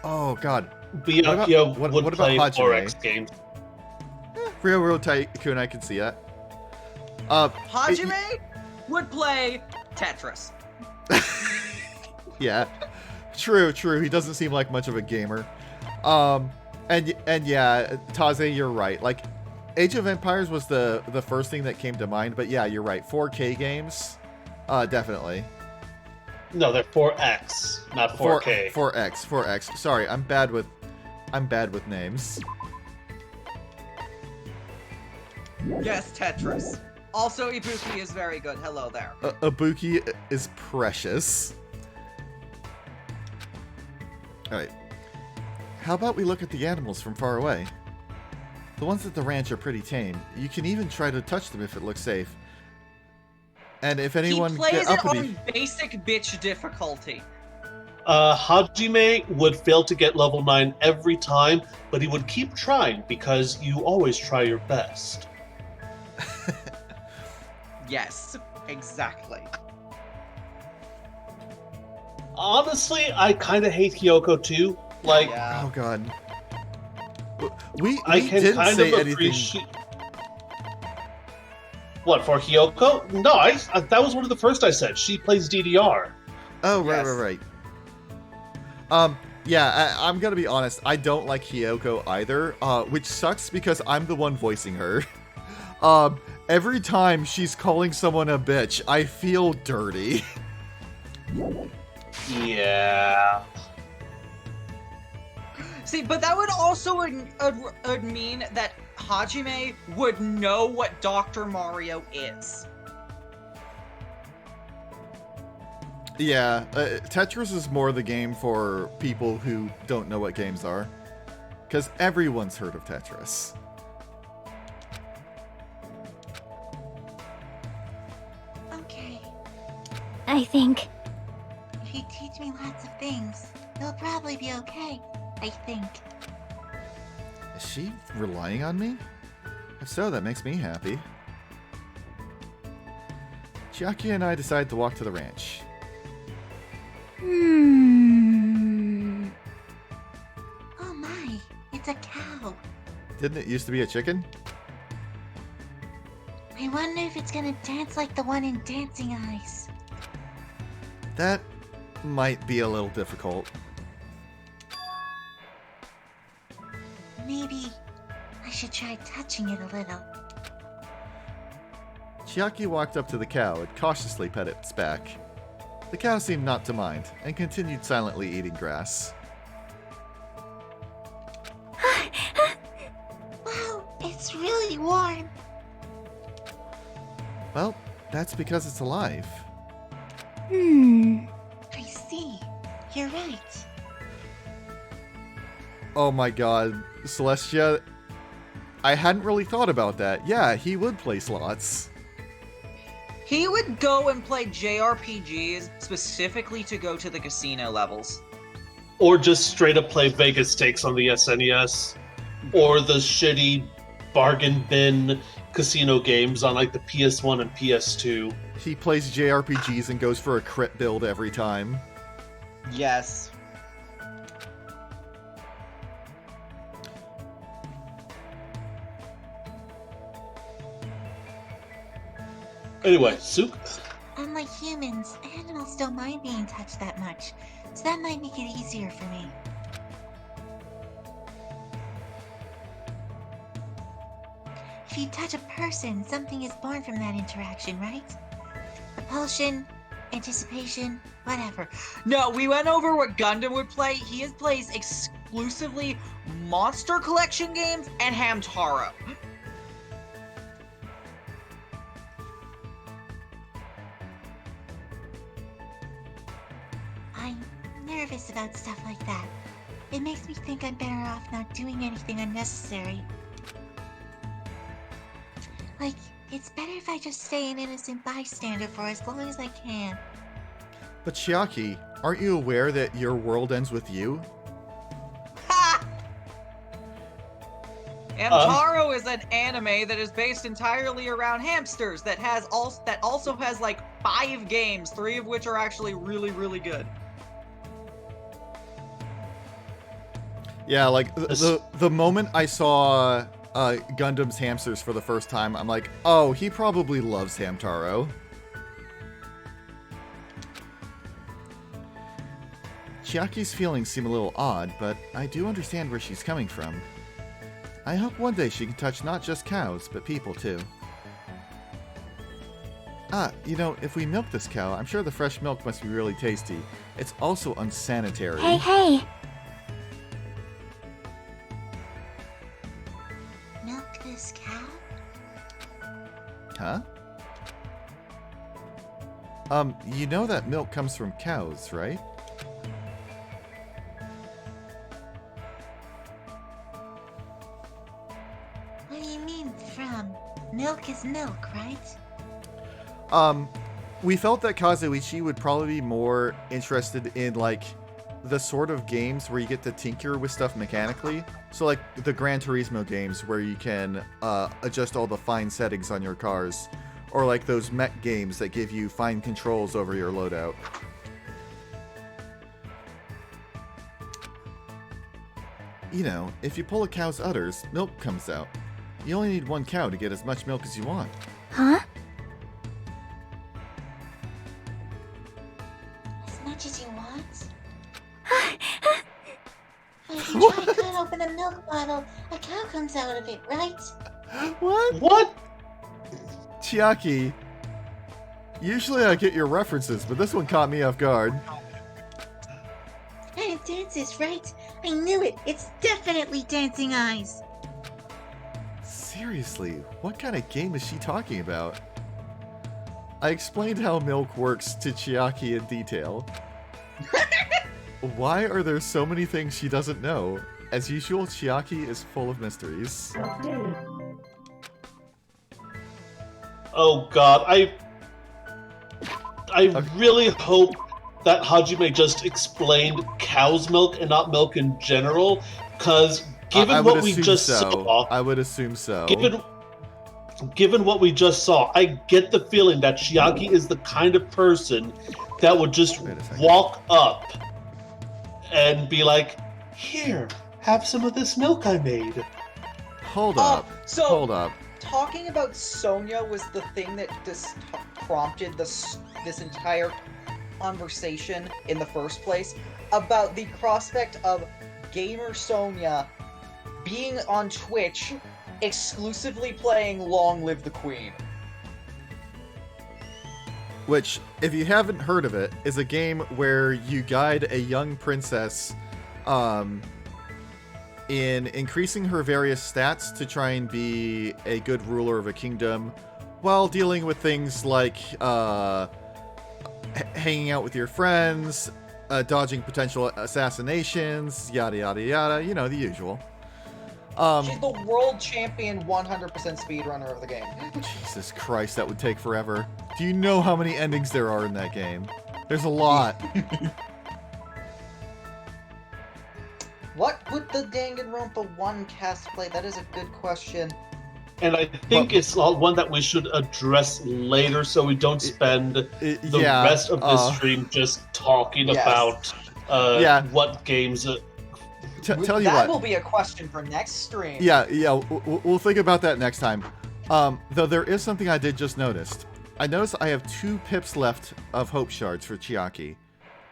Oh God. Byakuya what would about play Hajime? 4X games. Railroad Tycoon, I can see that. Hajime would play Tetris. Yeah, true. He doesn't seem like much of a gamer. And yeah, Taze, you're right. Like, Age of Empires was the first thing that came to mind. But yeah, you're right. 4K games, definitely. No, they're 4X, not 4K. 4X. Sorry, I'm bad with names. Yes, Tetris. Also, Ibuki is very good. Hello there. Ibuki is precious. Alright. How about we look at the animals from far away? The ones at the ranch are pretty tame. You can even try to touch them if it looks safe. And if He anyone plays get it up to on me, basic bitch difficulty. Hajime would fail to get level 9 every time, but he would keep trying because you always try your best. Yes, exactly. Honestly, I kind of hate Hyoko too. Like, Yeah. oh god, we I can didn't kind say of anything. appreciate. What, for Hyoko? No, that was one of the first I said. She plays DDR. Oh, Yes. right. Yeah, I'm gonna be honest. I don't like Hyoko either, which sucks because I'm the one voicing her. Every time she's calling someone a bitch, I feel dirty. Yeah. See, but that would also would mean that Hajime would know what Dr. Mario is. Yeah, Tetris is more the game for people who don't know what games are. Because everyone's heard of Tetris. Okay. I think. If you teach me lots of things, it'll probably be okay. I think. Is she relying on me? If so, that makes me happy. Chiaki and I decide to walk to the ranch. Oh my, it's a cow. Didn't it used to be a chicken? I wonder if it's gonna dance like the one in Dancing Eyes. That might be a little difficult. Maybe I should try touching it a little. Chiaki walked up to the cow and cautiously pet its back. The cow seemed not to mind, and continued silently eating grass. Wow, it's really warm. Well, that's because it's alive. I see. You're right. Oh my god, Celestia, I hadn't really thought about that. Yeah, he would play slots. He would go and play JRPGs specifically to go to the casino levels. Or just straight up play Vegas Stakes on the SNES. Or the shitty bargain bin casino games on like the PS1 and PS2. He plays JRPGs and goes for a crit build every time. Yes. Anyway, Suk. Unlike humans, animals don't mind being touched that much, so that might make it easier for me. If you touch a person, something is born from that interaction, right? Repulsion, anticipation, whatever. No, we went over what Gundam would play. He plays exclusively Monster Collection games and Hamtaro. I'm nervous about stuff like that. It makes me think I'm better off not doing anything unnecessary. Like, it's better if I just stay an innocent bystander for as long as I can. But Chiaki, aren't you aware that your world ends with you? Ha! Hamtaro is an anime that is based entirely around hamsters that also has like 5 games, 3 of which are actually really, really good. Yeah, like the moment I saw Gundam's hamsters for the first time, I'm like, oh, he probably loves Hamtaro. Chiaki's feelings seem a little odd, but I do understand where she's coming from. I hope one day she can touch not just cows, but people too. Ah, you know, if we milk this cow, I'm sure the fresh milk must be really tasty. It's also unsanitary. Hey! Milk this cow? Huh? You know that milk comes from cows, right? What do you mean from? Milk is milk, right? we felt that Kazuichi would probably be more interested in like the sort of games where you get to tinker with stuff mechanically. So like the Gran Turismo games where you can adjust all the fine settings on your cars, or like those mech games that give you fine controls over your loadout. You know, if you pull a cow's udders, milk comes out. You only need one cow to get as much milk as you want. Huh? As much as you want? But if you try to cut open a milk bottle, a cow comes out of it, right? What? What? Chiaki, usually I get your references, but this one caught me off guard. And it dances, right? I knew it! It's definitely dancing eyes! Seriously, what kind of game is she talking about? I explained how milk works to Chiaki in detail. Why are there so many things she doesn't know? As usual, Chiaki is full of mysteries. Oh god, I really hope that Hajime just explained cow's milk and not milk in general, because given what we just saw, I would assume so. Given what we just saw, I get the feeling that Chiaki is the kind of person that would just walk up and be like, "Here, have some of this milk I made." Hold up. Hold up. Talking about Sonya was the thing that prompted this entire conversation in the first place about the prospect of gamer Sonya being on Twitch exclusively playing Long Live the Queen. Which, if you haven't heard of it, is a game where you guide a young princess in increasing her various stats to try and be a good ruler of a kingdom while dealing with things like hanging out with your friends, dodging potential assassinations, yada yada yada, you know, the usual. She's the world champion 100% speedrunner of the game. Jesus Christ, that would take forever. Do you know how many endings there are in that game? There's a lot. What would the Danganronpa 1 cast play? That is a good question. And I think it's one that we should address later, so we don't spend the rest of this stream just talking about what games. Tell you that what. will be a question for next stream. Yeah, we'll think about that next time. Though there is something I did just notice. I noticed I have 2 pips left of Hope Shards for Chiaki,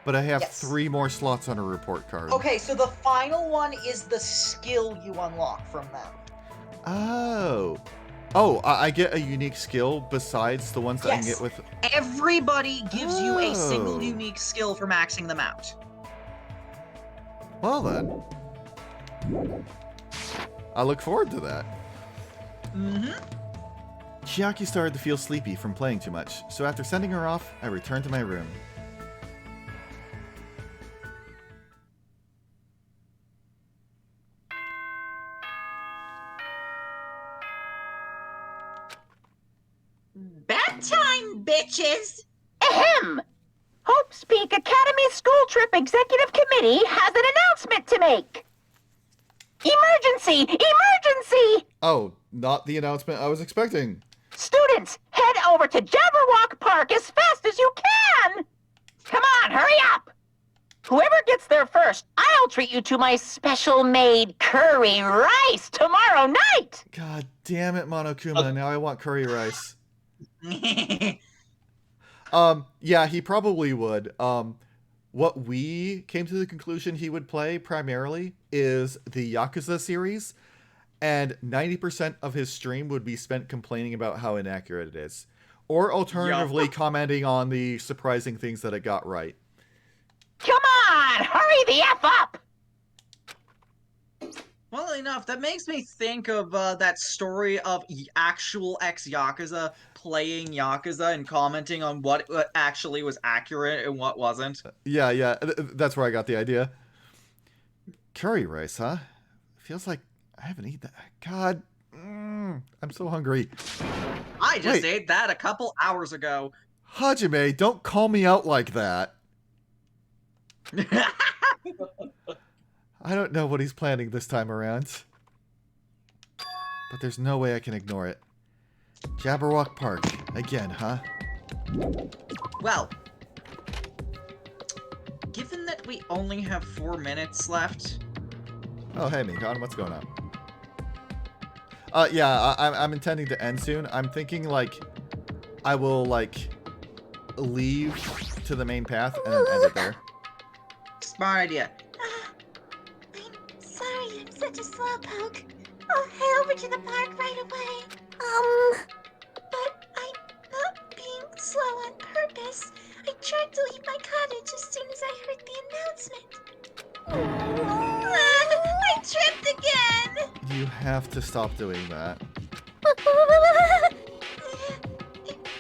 but I have 3 more slots on a report card. Okay, so the final one is the skill you unlock from them. Oh, I get a unique skill besides the ones that I can get with... Everybody gives you a single unique skill for maxing them out. Well then. I look forward to that. Mm-hmm. Chiaki started to feel sleepy from playing too much, so after sending her off, I returned to my room. Bedtime, bitches! Ahem! Hope's Peak Academy School Trip Executive Committee has an announcement to make! Emergency! Emergency! Oh, not the announcement I was expecting. Students, head over to Jabberwock Park as fast as you can! Come on, hurry up! Whoever gets there first, I'll treat you to my special-made curry rice tomorrow night! God damn it, Monokuma, now I want curry rice. Yeah, he probably would. What we came to the conclusion he would play primarily is the Yakuza series, and 90% of his stream would be spent complaining about how inaccurate it is. Or alternatively, commenting on the surprising things that it got right. Come on, hurry the F up! Well enough, that makes me think of that story of actual ex-Yakuza playing Yakuza and commenting on what actually was accurate and what wasn't. Yeah, that's where I got the idea. Curry rice, huh? Feels like I haven't eaten that. God, I'm so hungry. I just ate that a couple hours ago. Hajime, don't call me out like that. I don't know what he's planning this time around. But there's no way I can ignore it. Jabberwock Park. Again, huh? Well, given that we only have 4 minutes left... Oh, hey, Mikon, what's going on? Yeah, I'm intending to end soon. I'm thinking, like, I will, like, leave to the main path and then end it there. Smart idea. I'm sorry, I'm such a slowpoke. I'll head over to the park right away. But I'm not being slow on purpose. I tried to leave my cottage as soon as I heard the announcement. I tripped again! You have to stop doing that. I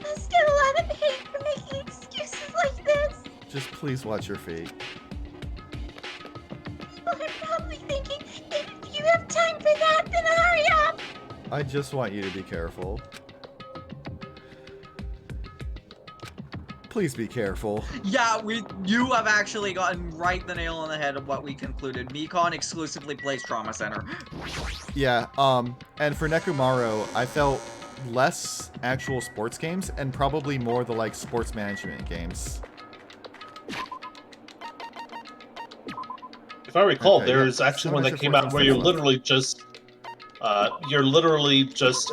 must get a lot of hate for making excuses like this. Just please watch your feet. People are probably thinking, if you have time for that, then hurry up! I just want you to be careful. Please be careful. Yeah, you have actually gotten right the nail on the head of what we concluded. Mikon exclusively plays Trauma Center. Yeah, and for Nekumaro, I felt less actual sports games and probably more the, like, sports management games. If I recall, Okay, there's yeah. actually one that came out where you're literally just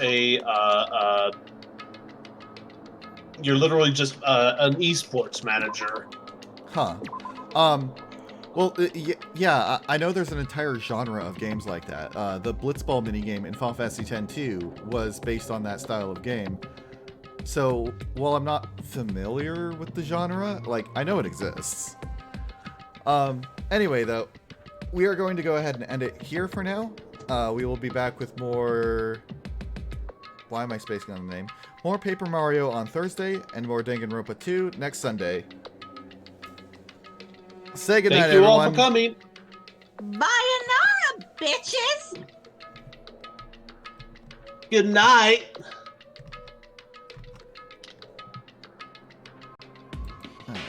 a an esports manager. Huh. Well, yeah, I know there's an entire genre of games like that. The Blitzball minigame in Final Fantasy X-2 was based on that style of game. So, while I'm not familiar with the genre, like, I know it exists. Anyway, though, we are going to go ahead and end it here for now. We will be back with more... Why am I spacing on the name? More Paper Mario on Thursday, and more Danganronpa 2 next Sunday. Say goodnight, Thank you everyone. all for coming. Sayonara, bitches! Good night. Alright.